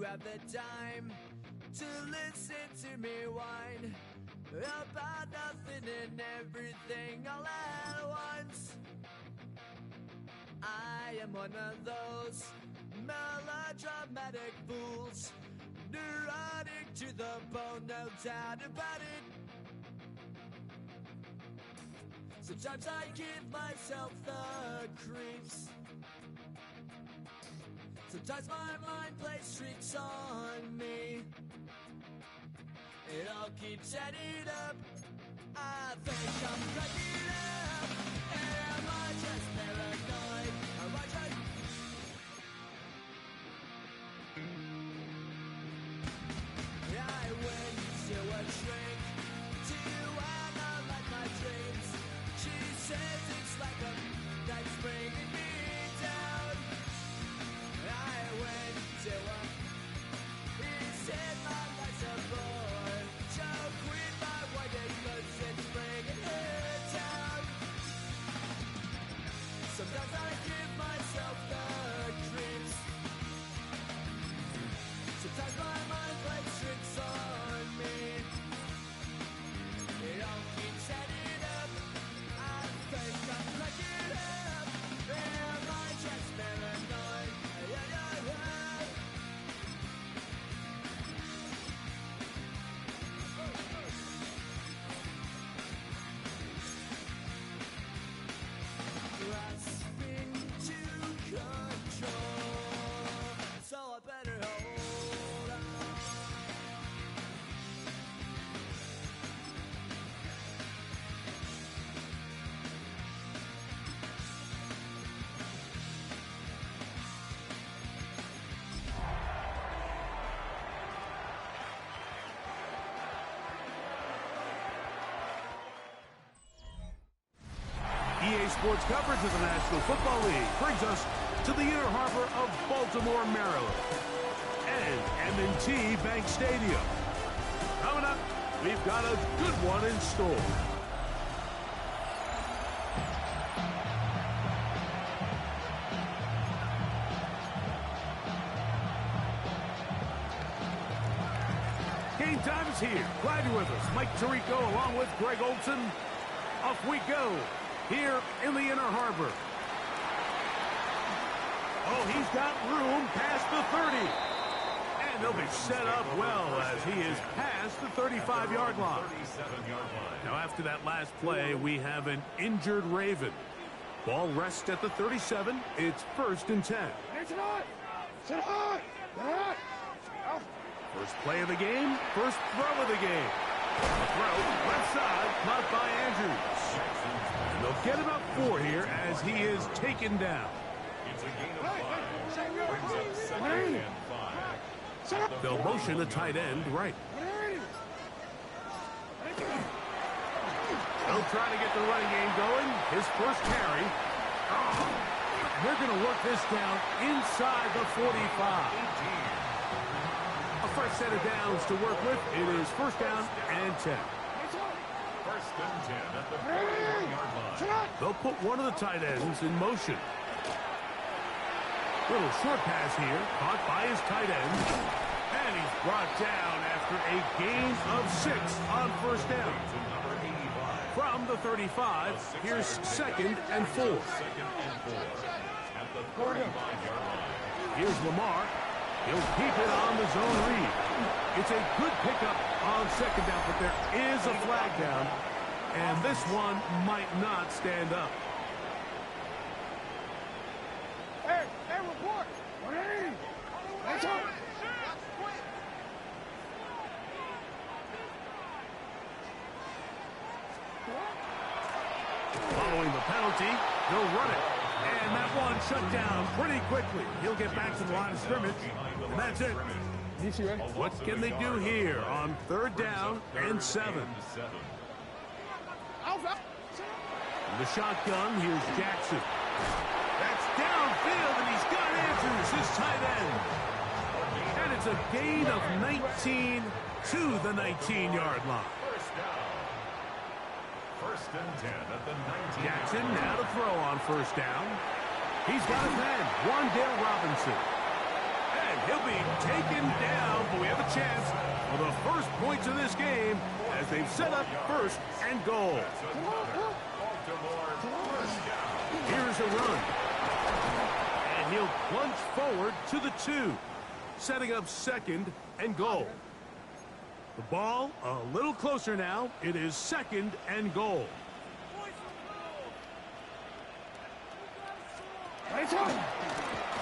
Have the time to listen to me whine about nothing and everything all at once. I am one of those melodramatic fools, neurotic to the bone, no doubt about it. Sometimes I give myself the creeps. Sometimes my mind plays tricks on me. It all keeps adding up. I think I'm cracking up. Am I just paranoid? Am I just... I went to a shrink to analyze my dreams. She says it's like a night's bringing me down. I went to a... He said my life's a bore. Choke with my white cause it's bringing her down. Sometimes I give myself the creeps. Sometimes my mind plays tricks on me. It all keeps adding up. I think I'm cracking up. Am I just paranoid? Grasping to control, so I better hold on. EA Sports coverage of the National Football League brings us to the inner harbor of Baltimore, Maryland, and M&T Bank Stadium. Coming up, we've got a good one in store. Game time is here. Glad you're with us. Mike Tirico along with Greg Olson. Off we go here in the inner harbor. Oh, he's got room past the 30. And they'll be set up well as he is past the 35-yard line. Now, after that last play, we have an injured Raven. Ball rests at the 37. It's 1st and 10. First play of the game, first throw of the game. A throw, left side, caught by Andrews. And they'll get about 4 here as he is taken down. It's a gain of 5. Brings up 2nd and 5. They'll motion the tight end right. They'll try to get the running game going. His first carry. They're going to work this down inside the 45. A fresh set of downs to work with. It is 1st down and 10. 1st and 10 at the 40-yard line. They'll put one of the tight ends in motion. Little short pass here, caught by his tight end. And he's brought down after a gain of 6 on 1st down. From the 35, here's 2nd and 4. 2nd and 4 at the 45-yard line. Here's Lamar. He'll keep it on the zone read. It's a good pickup on 2nd down, but there is a flag down, and this one might not stand up. Hey, report. Let's go. Following the penalty, they'll run it. And that one shut down pretty quickly. He'll get back to the line of scrimmage, and that's it. What can they do here on 3rd down and 7? In the shotgun, here's Jackson. That's downfield, and he's got Andrews, his tight end. And it's a gain of 19 to the 19-yard line. 1st and 10 at the 19. Jackson now to throw on 1st down. He's got his man, Wandale Robinson. And he'll be taken down, but we have a chance for the first points of this game as they've set up 1st and goal. Here's a run. And he'll plunge forward to the 2, setting up 2nd and goal. The ball a little closer now. It is 2nd and goal.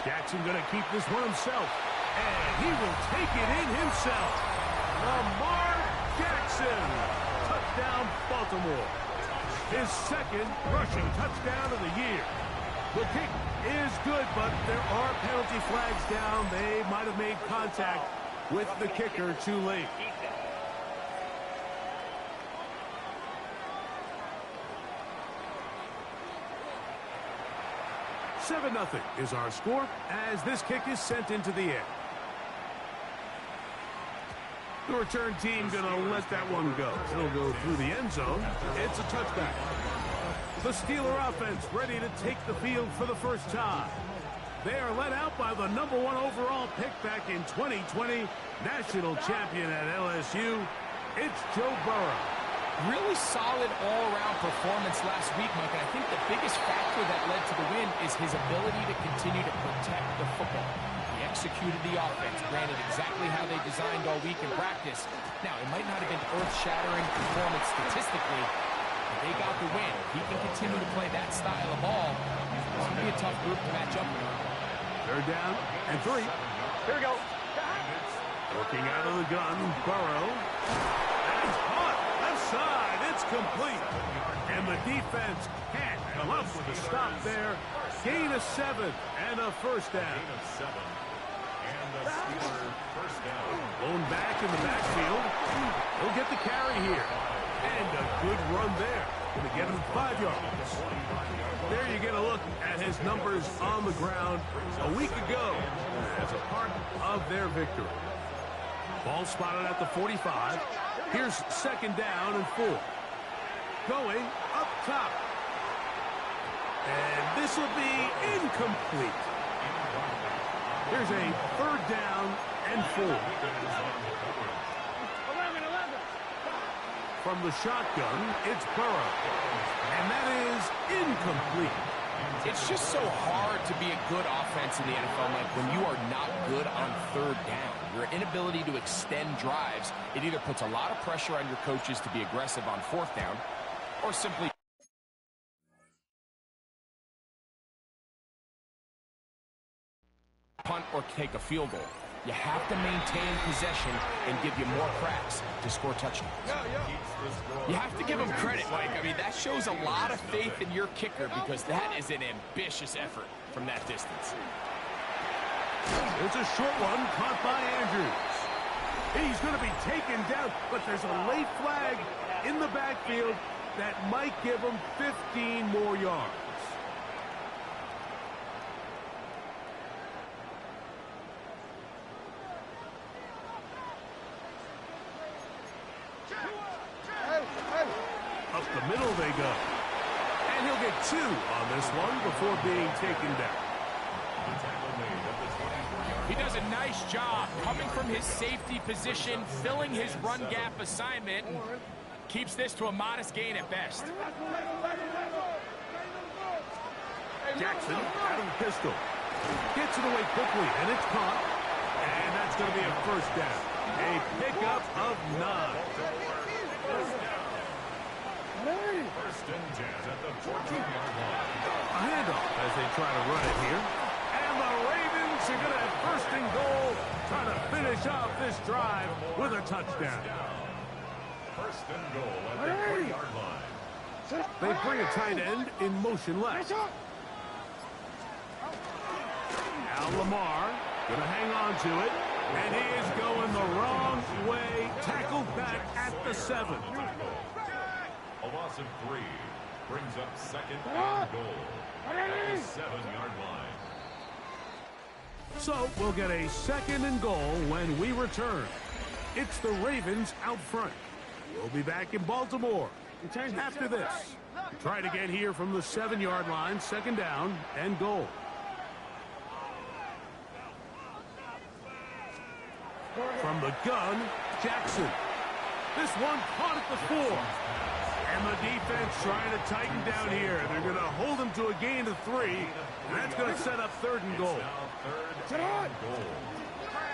Jackson going to keep this one himself. And he will take it in himself. Lamar Jackson. Touchdown, Baltimore. His 2nd rushing touchdown of the year. The kick is good, but there are penalty flags down. They might have made contact with the kicker too late. 7-0 is our score as this kick is sent into the air. The return team going to let that one go. It'll go through the end zone. It's a touchback. The Steeler offense ready to take the field for the first time. They are led out by the #1 overall pick back in 2020, national champion at LSU. It's Joe Burrow. Really solid all-around performance last week, Mike. And I think the biggest factor that led to the win is his ability to continue to protect the football. He executed the offense, granted exactly how they designed all week in practice. Now, it might not have been earth-shattering performance statistically, but they got the win. If he can continue to play that style of ball, it's going to be a tough group to match up with. 3rd down and 3. Here we go. Working out of the gun, Burrow. That's caught. Left side. It's complete. And the defense can't come up with a stop there. Gain of 7 and a first down. Gain of 7. And the Steeler first down. Blown back in the backfield. He'll get the carry here. And a good run there. Going to get him 5 yards. There you get a look at his numbers on the ground a week ago as a part of their victory. Ball spotted at the 45. Here's 2nd down and 4. Going up top. And this will be incomplete. Here's a 3rd down and 4. From the shotgun, it's Burrow. And that is incomplete. It's just so hard to be a good offense in the NFL, Mike, when you are not good on 3rd down. Your inability to extend drives, it either puts a lot of pressure on your coaches to be aggressive on 4th down, or simply punt or take a field goal. You have to maintain possession and give you more cracks to score touchdowns. You have to give him credit, Mike. I mean, that shows a lot of faith in your kicker because that is an ambitious effort from that distance. It's a short one caught by Andrews. He's going to be taken down, but there's a late flag in the backfield that might give him 15 more yards. Up the middle they go. And he'll get 2 on this one before being taken down. He does a nice job coming from his safety position, filling his run gap assignment, and keeps this to a modest gain at best. Jackson out of the pistol. Gets it away quickly, and it's caught. And that's going to be a first down. A pickup of 9. First and 10 at the 14-yard line. A handoff as they try to run it here. And the Ravens are going to have first and goal, trying to finish off this drive with a touchdown. First and goal at the 40-yard line. They bring a tight end in motion left. Now Lamar going to hang on to it. And he is going the wrong way. Tackled back at the 7. A loss of 3 brings up second and goal at the 7-yard line. So we'll get a second and goal when we return. It's the Ravens out front. We'll be back in Baltimore after this. Try to get here from the 7-yard line, second down and goal. From the gun, Jackson. This one caught at the 4. And the defense trying to tighten down here. They're going to hold him to a gain of 3. And that's going to set up third and goal.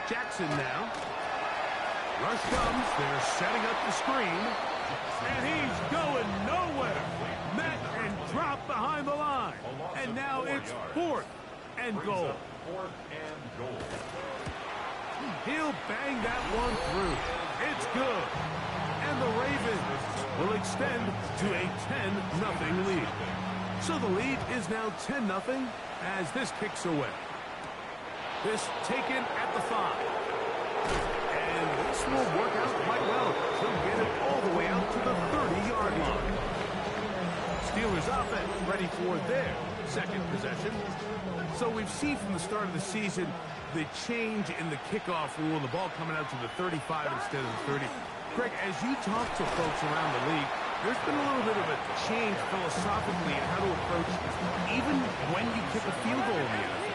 Jackson now. Rush comes. They're setting up the screen. And he's going nowhere. Met and dropped behind the line. And now it's 4th and goal. He'll bang that one through. It's good. And the Ravens will extend to a 10-0 lead. So the lead is now 10-0 as this kicks away. This taken at the 5. And this will work out quite well. He'll get it all the way out to the 30-yard line. Steelers offense ready for their second possession. So we've seen from the start of the season the change in the kickoff rule, the ball coming out to the 35 instead of the 30. Greg, as you talk to folks around the league, there's been a little bit of a change philosophically in how to approach even when you kick a field goal in the NFL.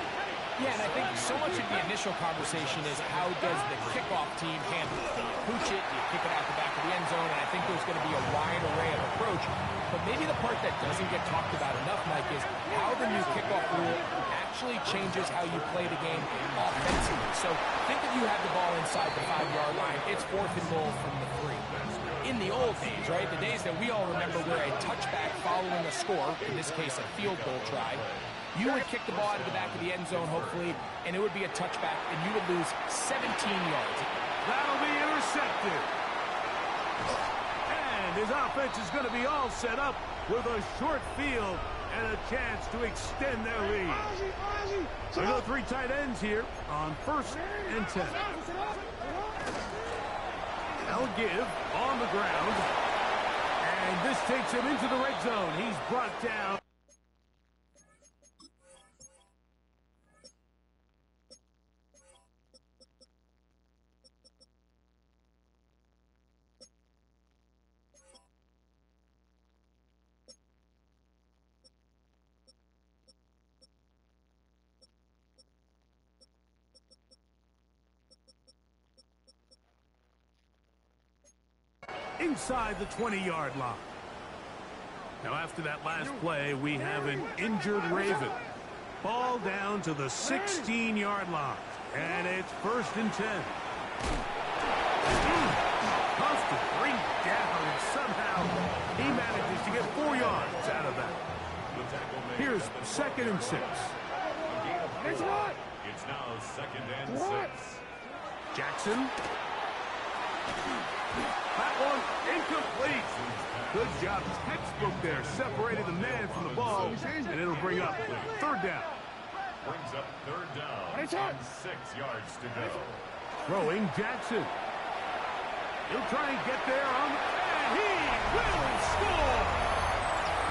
Yeah, and I think so much of the initial conversation is how does the kickoff team handle it? Do you pooch it? Do you kick it out the back of the end zone? And I think there's going to be a wide array of approach. But maybe the part that doesn't get talked about enough, Mike, is how the new kickoff rule actually changes how you play the game offensively. So think if you had the ball inside the 5-yard line, it's 4th and goal from the 3. In the old days, right, the days that we all remember where a touchback following a score, in this case a field goal try, you would kick the ball out of the back of the end zone, hopefully, and it would be a touchback, and you would lose 17 yards. That'll be intercepted. And his offense is going to be all set up with a short field and a chance to extend their lead. So we go 3 tight ends here on 1st and 10. They'll give on the ground. And this takes him into the red zone. He's brought down. Inside the 20-yard line. Now, after that last play, we have an injured Raven. Ball down to the 16-yard line. And it's 1st and 10. Tough to bring down, and somehow he manages to get 4 yards out of that. Here's 2nd and 6. It's now 2nd and 6. Jackson. That one incomplete. Good job. Textbook there, separating the man from the ball, and it'll bring up 3rd down. Brings up 3rd down and 6 yards to go. Throwing Jackson. He'll try and get there and he will score!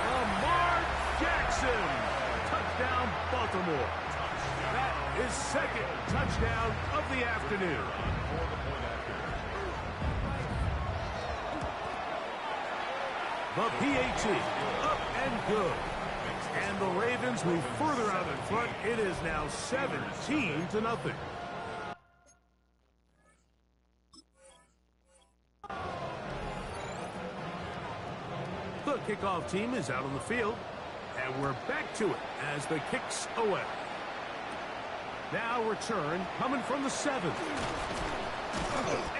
Lamar Jackson. Touchdown, Baltimore. That is 2nd touchdown of the afternoon. The PAT, up and good. And the Ravens move further out in front. It is now 17-0. The kickoff team is out on the field. And we're back to it as the kick's away. Now return coming from the 7th.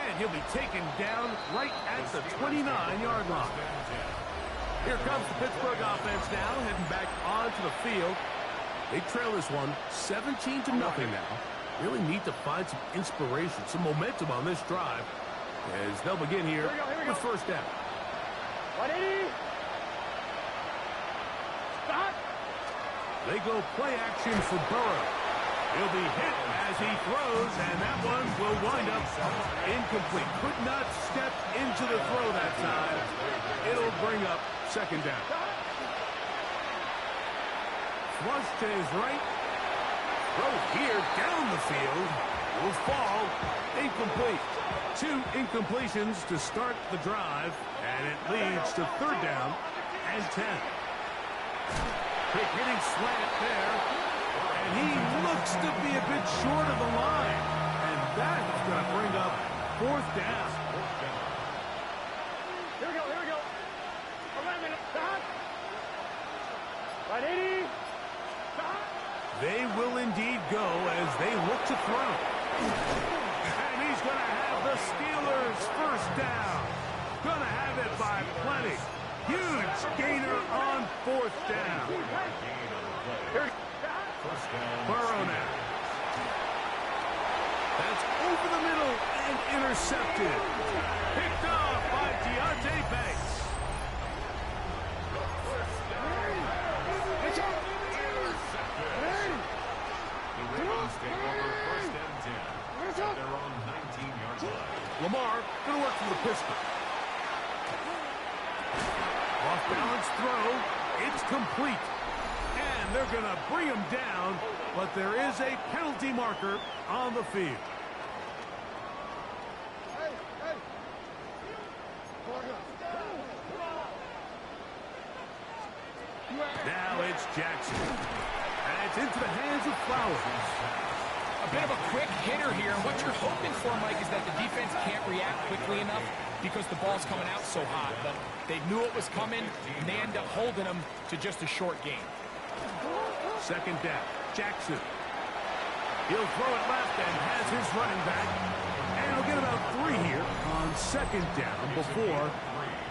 And he'll be taken down right at the 29-yard line. Here comes the Pittsburgh offense now, heading back onto the field. They trail this one 17-0 now. Really need to find some inspiration, some momentum on this drive as they'll begin here with 1st down. 180. Stop. They go play action for Burrow. He'll be hit as he throws, and that one will wind up incomplete. Could not step into the throw that time. It'll bring up 2nd down. Flush to his right. Throw here down the field. Will fall. Incomplete. 2 incompletions to start the drive, and it leads to 3rd down and 10. Quick hitting slant there. And he looks to be a bit short of the line. And that is going to bring up 4th down. Here we go, here we go. Oh, wait a minute. Stop. 180. Stop. They will indeed go as they look to throw. And he's going to have the Steelers 1st down. Going to have it by plenty. Huge gainer on 4th down. Burrow now. That's over the middle and intercepted. Picked off by Deontay Banks. Lamar going to work from the pistol. Off balance throw. It's complete. And they're going to bring him down, but there is a penalty marker on the field. Now it's Jackson. And it's into the hands of Flowers. A bit of a quick hitter here. What you're hoping for, Mike, is that the defense can't react quickly enough because the ball's coming out so hot. But they knew it was coming, and they end up holding them to just a short game. 2nd down. Jackson. He'll throw it left and has his running back. And he'll get about 3 here on 2nd down before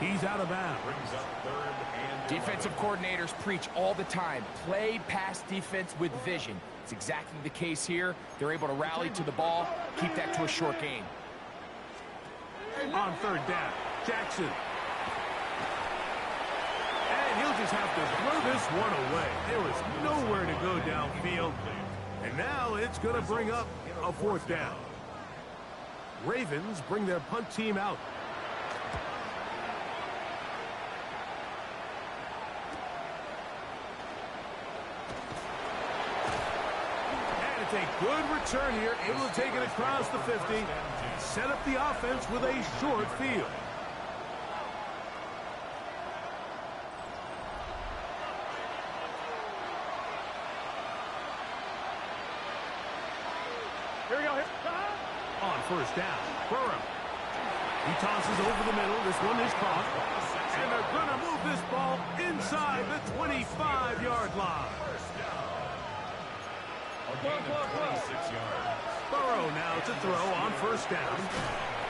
he's out of bounds. Defensive coordinators preach all the time. Play pass defense with vision. It's exactly the case here. They're able to rally to the ball, keep that to a short game. On 3rd down, Jackson. And he'll just have to throw this one away. There was nowhere to go downfield. And now it's going to bring up a 4th down. Ravens bring their punt team out. And it's a good return here. Able to take it across the 50. Set up the offense with a short field. Here we go. Here. On 1st down, Burrow. He tosses over the middle. This one is caught. And they're going to move this ball inside the 25-yard line. Burrow now to throw on 1st down.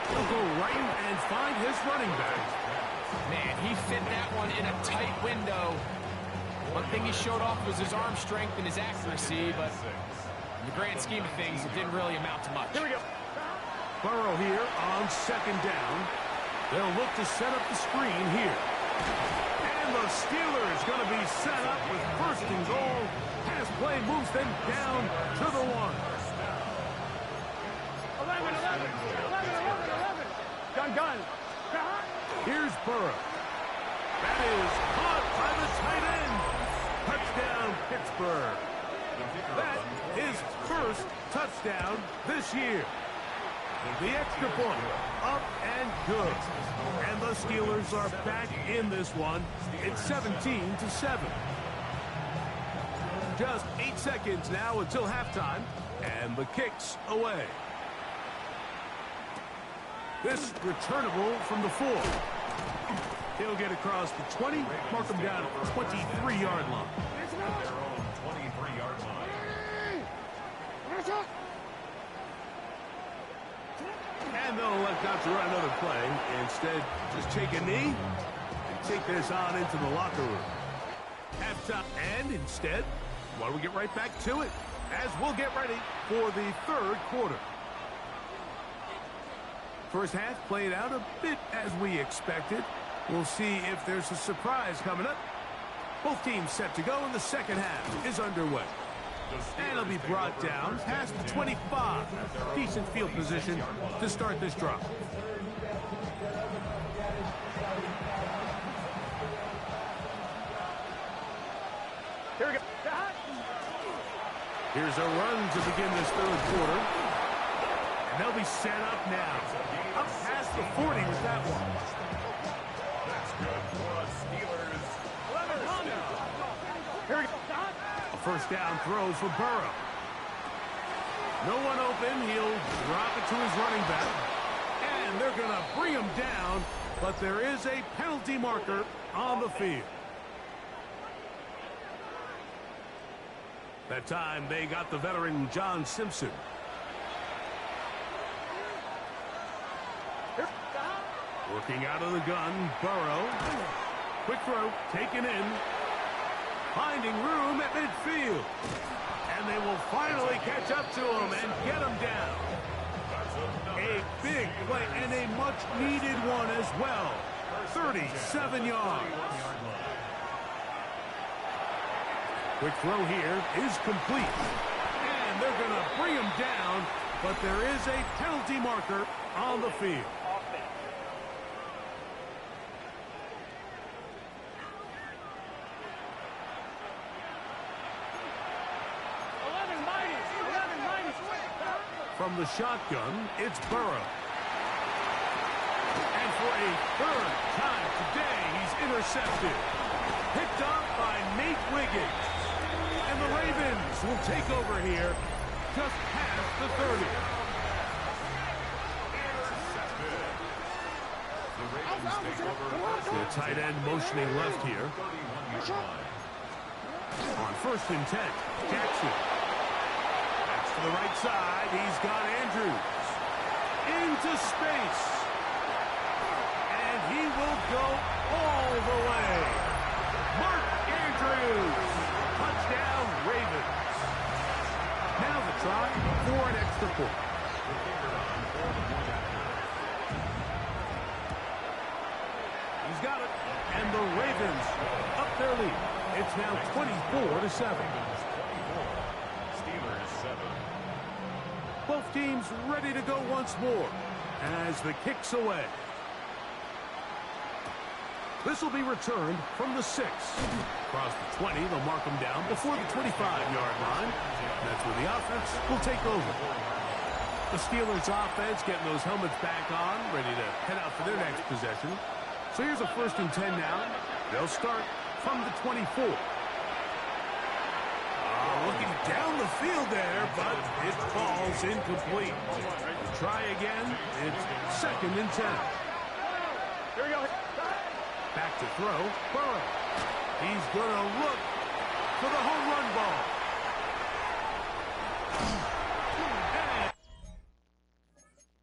He'll go right and find his running back. Man, he fit that one in a tight window. One thing he showed off was his arm strength and his accuracy, but In the grand scheme of things, it didn't really amount to much. Here we go. Burrow here on second down. They'll look to set up the screen here. And the Steelers going to be set up with first and goal. Pass play moves them down to the 1. 11. Gun. Here's Burrow. That is caught by the tight end. Touchdown, Pittsburgh. That is first touchdown this year. The extra point, up and good. And the Steelers are back in this one. It's 17-7. Just 8 seconds now until halftime, and the kick's away. This returnable from the 4. He'll get across the 20, mark him down at the 23-yard line. Their own 23-yard line. And they'll elect not to run another play. Instead, just take a knee and take this on into the locker room. Halftime. And instead, why don't we get right back to it as we'll get ready for the third quarter. First half played out a bit as we expected. We'll see if there's a surprise coming up. Both teams set to go, and the second half is underway. And it'll be brought down past the 25. Decent field position to start this drive. Here we go. Here's a run to begin this third quarter. And they'll be set up now. Up past the 40 with that one. That's good for us, Steelers. 11. Here we go. A first down throw for Burrow. No one open. He'll drop it to his running back. And they're going to bring him down. But there is a penalty marker on the field. That time they got the veteran John Simpson. Working out of the gun, Burrow. Quick throw, taken in. Finding room at midfield. And they will finally catch up to him and get him down. A big play and a much-needed one as well. 37 yards. Quick throw here is complete. And they're going to bring him down, but there is a penalty marker on the field. From the shotgun, it's Burrow. And for a third time today, he's intercepted. Picked up by Nate Wiggins. And the Ravens will take over here just past the 30. The Ravens take over. The tight end motioning left here. On 1st and 10, Jackson. To the right side, he's got Andrews. Into space. And he will go all the way. Mark Andrews. Touchdown, Ravens. Now the try for an extra point. He's got it. And the Ravens up their lead. It's now 24-7. Both teams ready to go once more as the kick's away. This will be returned from the 6. Across the 20, they'll mark them down before the 25-yard line. That's where the offense will take over. The Steelers offense getting those helmets back on, ready to head out for their next possession. So here's a 1st and 10 now. They'll start from the 24. Looking down the field there, but it falls incomplete. Try again. It's 2nd and 10. Here we go. Back to throw. Burrow. He's going to look for the home run ball.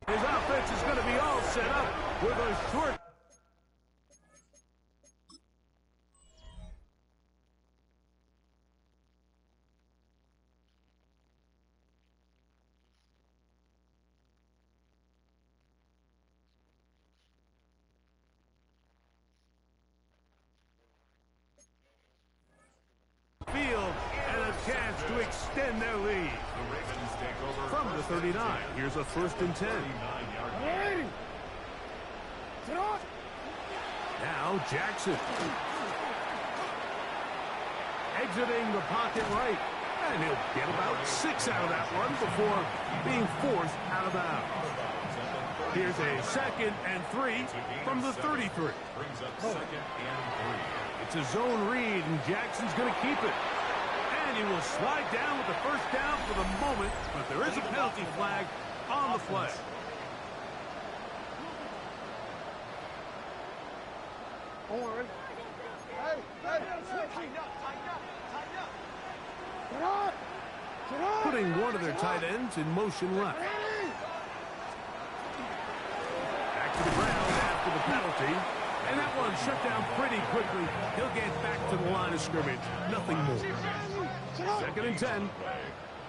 And his offense is going to be all set up with a short. chance to extend their lead. The Ravens take over From the 39, here's a 1st and 10. Now Jackson. Exiting the pocket right. And he'll get about 6 out of that one before being forced out of bounds. Here's a 2nd and 3 from the 33. Brings up 2nd and 3. It's a zone read, and Jackson's going to keep it. And he will slide down with the 1st down for the moment, but there is a penalty flag on the play. Putting one of their tight ends in motion left. Back to the ground after the penalty. And that one shut down pretty quickly. He'll get back to the line of scrimmage. Nothing more. 2nd and 10.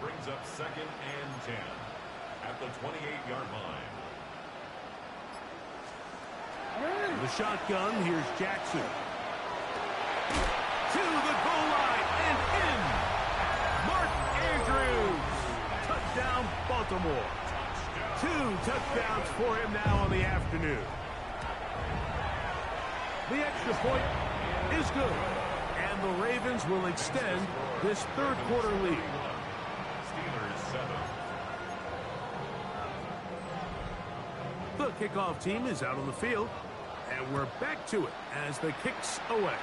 Brings up 2nd and 10 at the 28-yard line. The shotgun, here's Jackson. To the goal line and in. Mark Andrews. Touchdown, Baltimore. 2 touchdowns for him now on the afternoon. The extra point is good. And the Ravens will extend this 3rd quarter lead. Steelers 7. The kickoff team is out on the field. And we're back to it as the kick's away.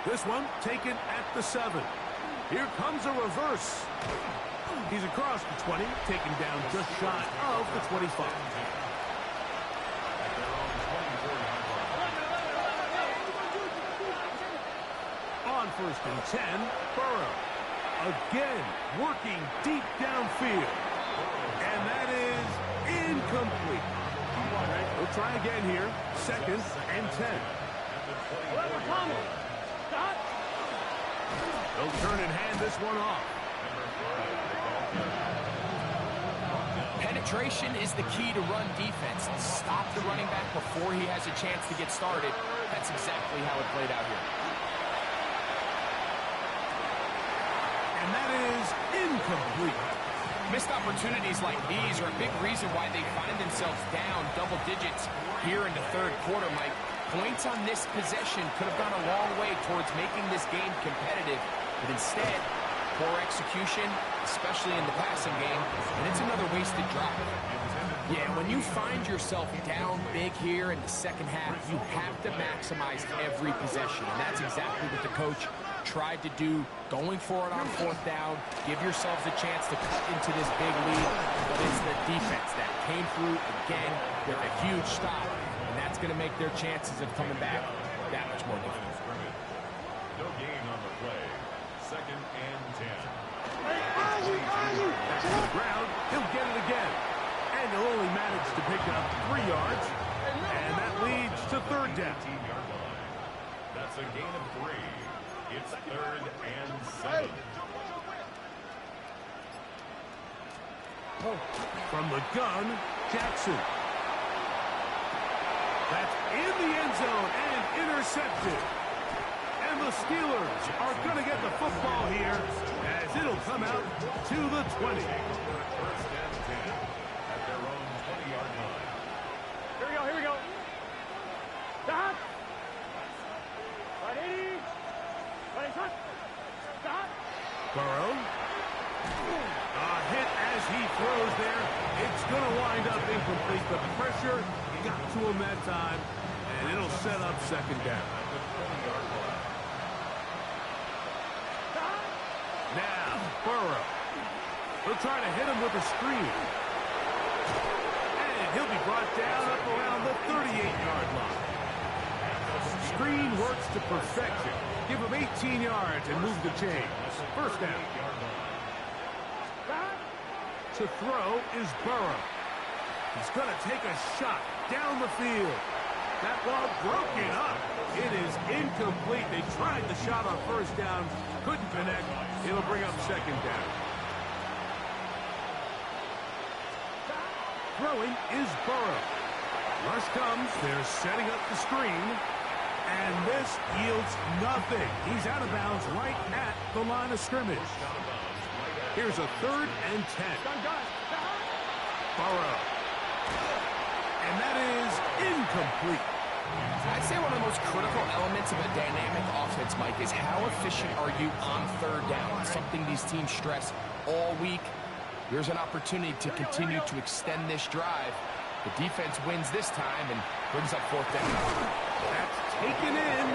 This one taken at the 7. Here comes a reverse. He's across the 20, taken down just shy of the 25. On 1st and 10, Burrow. Again, working deep downfield. And that is incomplete. We'll try again here. 2nd and 10. They'll turn and hand this one off. Penetration is the key to run defense. Stop the running back before he has a chance to get started. That's exactly how it played out here. And that is incomplete. Missed opportunities like these are a big reason why they find themselves down double digits here in the 3rd quarter, Mike. Points on this possession could have gone a long way towards making this game competitive, but instead, poor execution, especially in the passing game, and it's another wasted drive. Yeah, when you find yourself down big here in the 2nd half, you have to maximize every possession, and that's exactly what the coach tried to do, going for it on 4th down, give yourselves a chance to cut into this big lead, but it's the defense that came through again. They're a huge stop, and that's going to make their chances of coming back that much more difficult. No gain on the play. 2nd and 10. Ground, he'll get it again. And he'll only manage to pick up 3 yards. And that leads to 3rd down. That's a gain of 3. It's 3rd and 7. From the gun, Jackson. That's in the end zone and intercepted. And the Steelers are going to get the football here as it'll come out to the 20. 1st and 10 at their own 20-yard line. Here we go, here we go. Stop. 180. 180. Stop. Burrow. A hit as he throws there. It's going to wind up incomplete. The pressure got to him that time, and it'll set up 2nd down. Now, Burrow. He'll try to hit him with a screen. And he'll be brought down up around the 38-yard line. Screen works to perfection. Give him 18 yards and move the chains. 1st down. To throw is Burrow. He's going to take a shot down the field. That ball broken up. It is incomplete. They tried the shot on 1st down. Couldn't connect. It'll bring up 2nd down. Throwing is Burrow. Rush comes. They're setting up the screen. And this yields nothing. He's out of bounds right at the line of scrimmage. Here's a 3rd and 10. Burrow. And that is incomplete. I'd say one of the most critical elements of a dynamic offense, Mike, is how efficient are you on 3rd down? It's something these teams stress all week. Here's an opportunity to continue to extend this drive. The defense wins this time and brings up 4th down. That's taken in,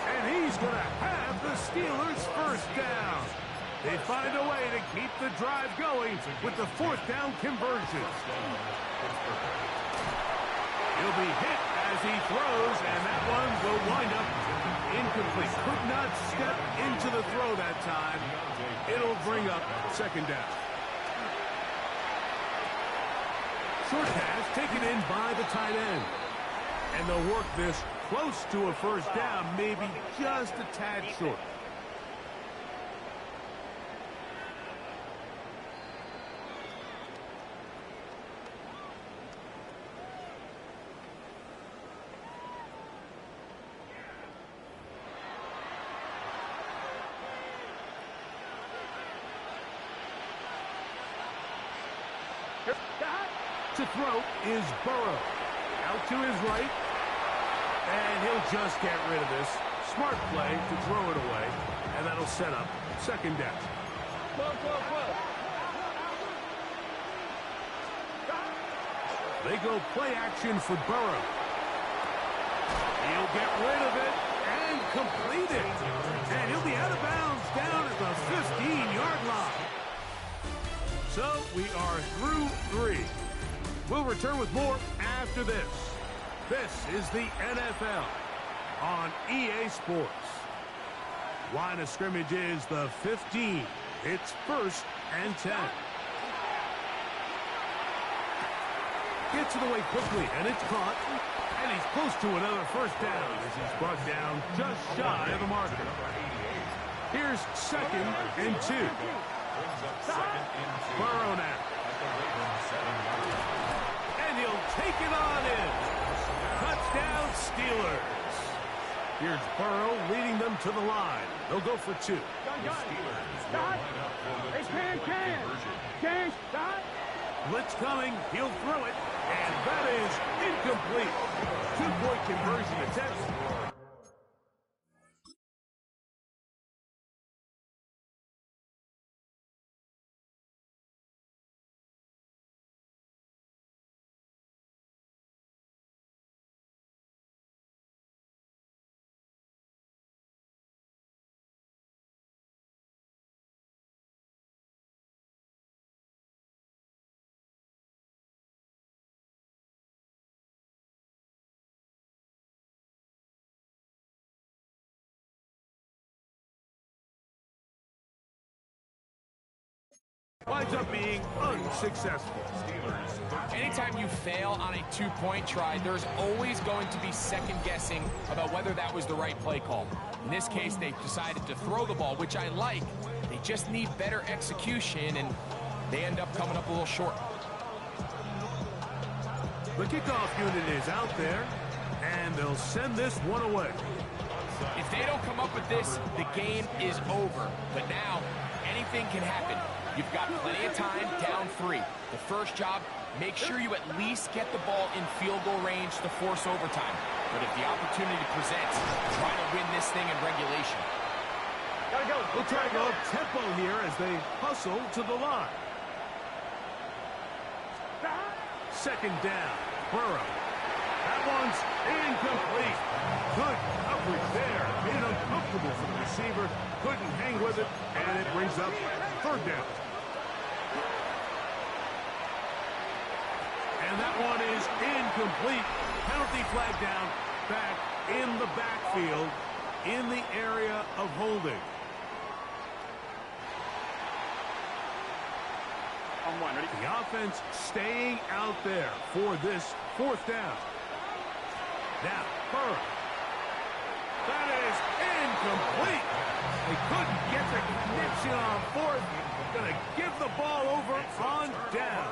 and he's going to have the Steelers' 1st down. They find a way to keep the drive going with the 4th down conversion. He'll be hit as he throws, and that one will wind up incomplete. Could not step into the throw that time. It'll bring up 2nd down. Short pass taken in by the tight end. And they'll work this close to a 1st down, maybe just a tad short. To throw is Burrow. Out to his right. And he'll just get rid of this. Smart play to throw it away. And that'll set up 2nd down. They go play action for Burrow. He'll get rid of it and complete it. And he'll be out of bounds down at the 15-yard line. So we are through 3. We'll return with more after this. This is the NFL on EA Sports. Line of scrimmage is the 15. It's 1st and 10. Gets it away quickly, and it's caught. And he's close to another 1st down as he's brought down just shy of the marker. Here's 2nd and 2. Burrow now. And he'll take it on in. Touchdown, Steelers. Here's Burrow leading them to the line. They'll go for 2. Blitz coming. He'll throw it. And that is incomplete. 2-point conversion attempt. Winds up being unsuccessful. Anytime you fail on a 2-point try, there's always going to be second guessing about whether that was the right play call. In this case, they decided to throw the ball, which I like. They just need better execution, and they end up coming up a little short. The kickoff unit is out there, and they'll send this one away. If they don't come up with this, the game is over. But now, anything can happen. You've got plenty of time, down 3. The first job, make sure you at least get the ball in field goal range to force overtime. But if the opportunity presents, try to win this thing in regulation. Gotta go. We'll try to go up tempo here as they hustle to the line. 2nd down, Burrow. That one's incomplete. Good coverage there. Made it uncomfortable for the receiver. Couldn't hang with it, and it brings up 3rd down. And that one is incomplete. Penalty flag down, back in the backfield, in the area of holding. The offense staying out there for this 4th down. Now, Burrow. That is incomplete. They couldn't get the connection on 4th. Going to give the ball over on down.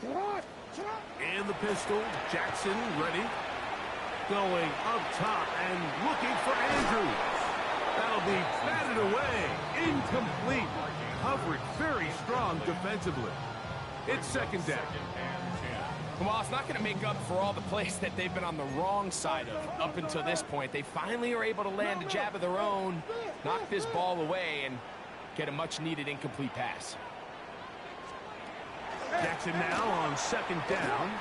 In the pistol, Jackson ready. Going up top and looking for Andrews. That'll be batted away. Incomplete. Coverage very strong defensively. It's second down. Well, it's not going to make up for all the plays that they've been on the wrong side of up until this point. They finally are able to land a jab of their own, knock this ball away, and get a much-needed incomplete pass. Jackson now on second down.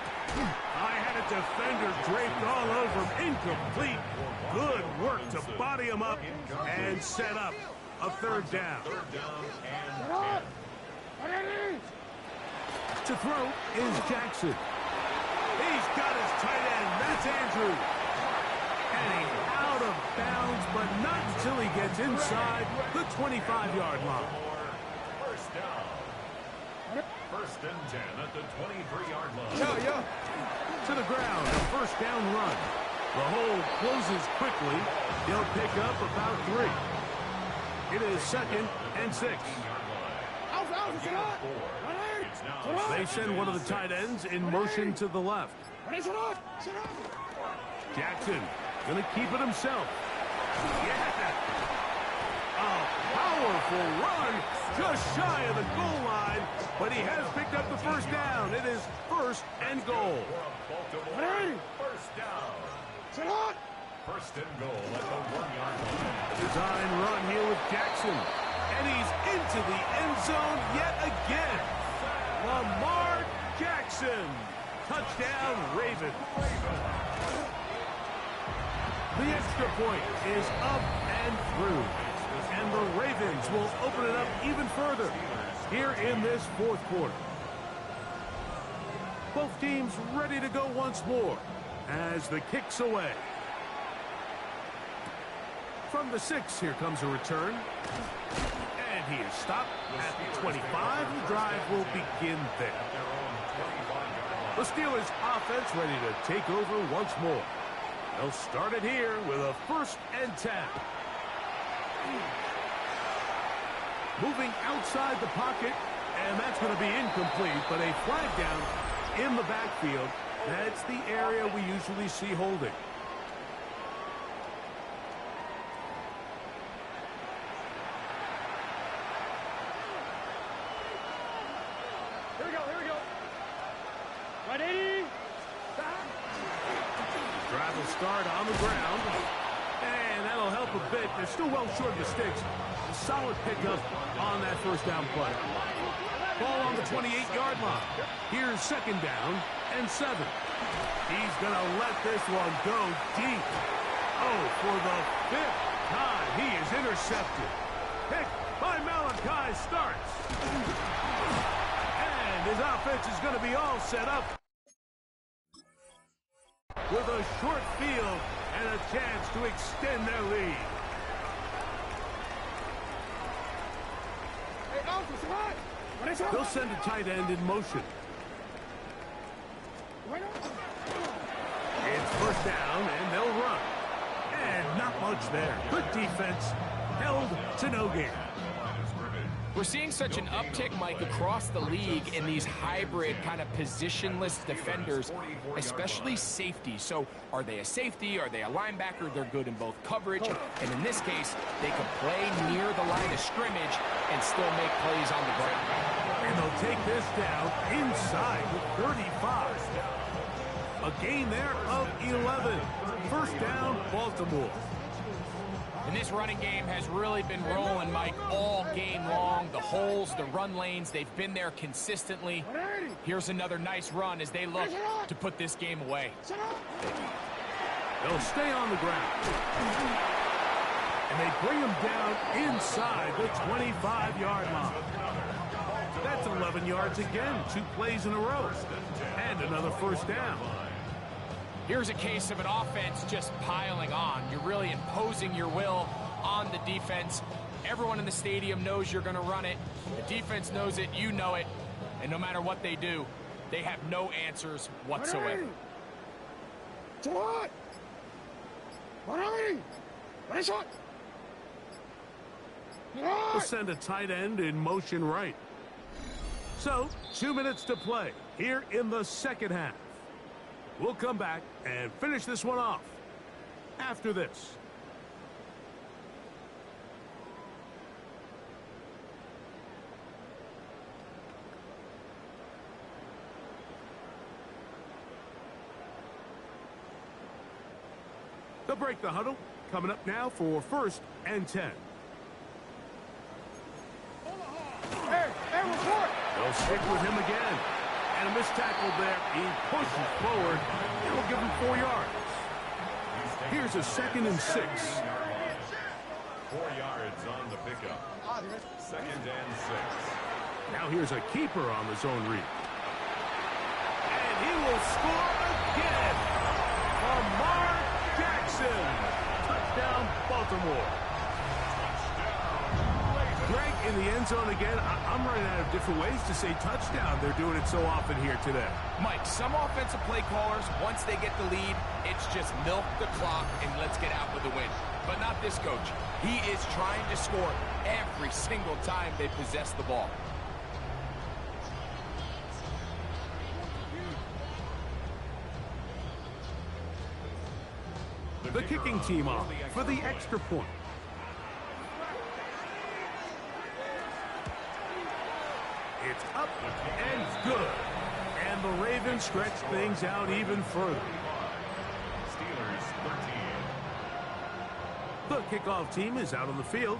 I had a defender draped all over him. Incomplete. Good work to body him up and set up a third down. To throw is Jackson. He's got his tight end. That's Andrews. And he's out of bounds, but not until he gets inside the 25-yard line. First down. First and 10 at the 23-yard line. To the ground, a first down run. The hole closes quickly. He'll pick up about 3. It is second and 6. They send one of the tight ends in motion to the left. Jackson going to keep it himself. Yeah! A powerful run just shy of the goal line, but he has picked up the first down. It is first and goal. First down. First and goal at the 1-yard line. Design run here with Jackson. And he's into the end zone yet again. Lamar Jackson. Touchdown, Ravens. The extra point is up and through. And the Ravens will open it up even further here in this fourth quarter. Both teams ready to go once more as the kick's away. From the 6, here comes a return. And he is stopped at the 25. The drive will begin there. The Steelers offense ready to take over once more. They'll start it here with a first and 10. Moving outside the pocket, and that's going to be incomplete, but a flag down in the backfield. That's the area we usually see holding. Here we go. Right 80. Drive will start on the ground. And that'll help a bit. They're still well short of the sticks. A solid pickup on that first down play. Ball on the 28-yard line. Here's second down and 7. He's going to let this one go deep. Oh, for the 5th time, he is intercepted. Pick by Malachi starts. And his offense is going to be all set up with a short field and a chance to extend their lead. They'll send a tight end in motion. It's first down, and they'll run. And not much there. Good defense, held to no gain. We're seeing such an uptick, Mike, across the league in these hybrid kind of positionless defenders, especially safety. So are they a safety? Are they a linebacker? They're good in both coverage. And in this case, they can play near the line of scrimmage and still make plays on the ground. And they'll take this down inside the 35. A gain there of 11. First down, Baltimore. And this running game has really been rolling, Mike, all game long. The holes, the run lanes, they've been there consistently. Here's another nice run as they look to put this game away. They'll stay on the ground. And they bring him down inside the 25-yard line. That's 11 yards again, 2 plays in a row. And another first down. Here's a case of an offense just piling on. You're really imposing your will on the defense. Everyone in the stadium knows you're going to run it. The defense knows it, you know it. And no matter what they do, they have no answers whatsoever. We'll send a tight end in motion right. So, 2 minutes to play here in the second half. We'll come back and finish this one off after this. They'll break the huddle. Coming up now for 1st and 10. They'll stick with him again. And a missed tackle there. He pushes forward. It'll give him 4 yards. Here's a 2nd and 6. 4 yards on the pickup. 2nd and 6. Now here's a keeper on the zone read. And he will score again. Lamar Jackson. Touchdown, Baltimore. Greg, in the end zone again. I'm running out of different ways to say touchdown. They're doing it so often here today. Mike, some offensive play callers, once they get the lead, it's just milk the clock and let's get out with the win. But not this coach. He is trying to score every single time they possess the ball. The kicking team off for the extra point. It's up and good. And the Ravens stretch things out even further. Steelers 13. The kickoff team is out on the field.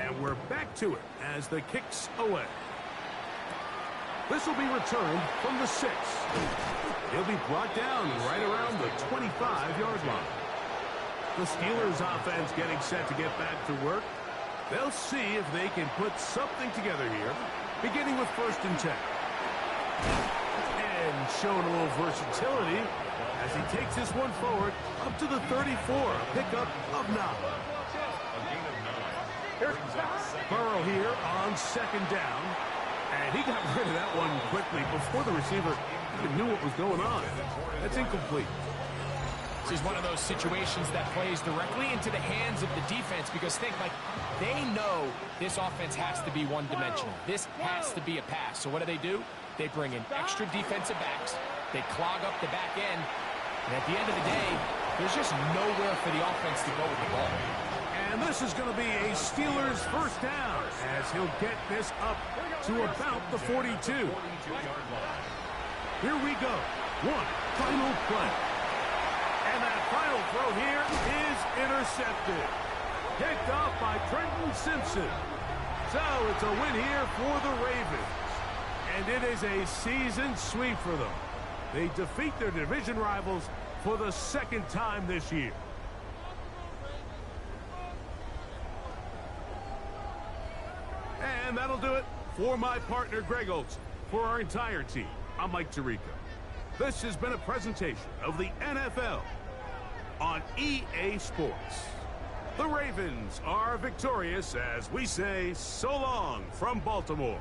And we're back to it as the kick's away. This will be returned from the 6. He'll be brought down right around the 25-yard line. The Steelers offense getting set to get back to work. They'll see if they can put something together here, beginning with 1st and 10. And showing a little versatility as he takes this one forward up to the 34, a pickup of 9. Burrow here on 2nd down. And he got rid of that one quickly before the receiver even knew what was going on. That's incomplete. This is one of those situations that plays directly into the hands of the defense because think, like, they know this offense has to be one-dimensional. This has to be a pass. So what do? They bring in extra defensive backs. They clog up the back end. And at the end of the day, there's just nowhere for the offense to go with the ball. And this is going to be a Steelers 1st down as he'll get this up to about the 42. Here we go. One final play. And that final throw here is intercepted. Picked off by Trenton Simpson. So it's a win here for the Ravens. And it is a season sweep for them. They defeat their division rivals for the 2nd time this year. And that'll do it for my partner, Greg Olson. For our entire team, I'm Mike Tirico. This has been a presentation of the NFL on EA Sports. The Ravens are victorious as we say so long from Baltimore.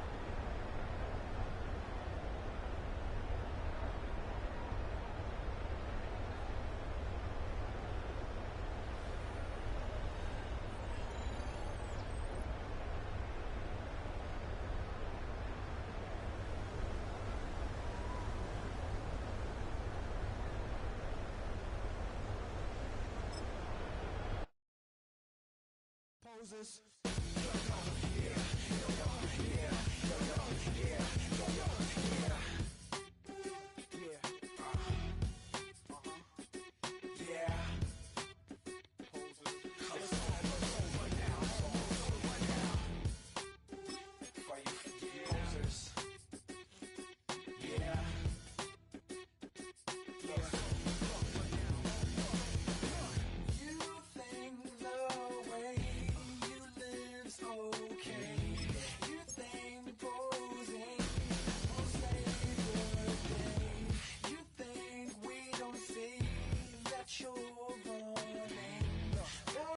Poses.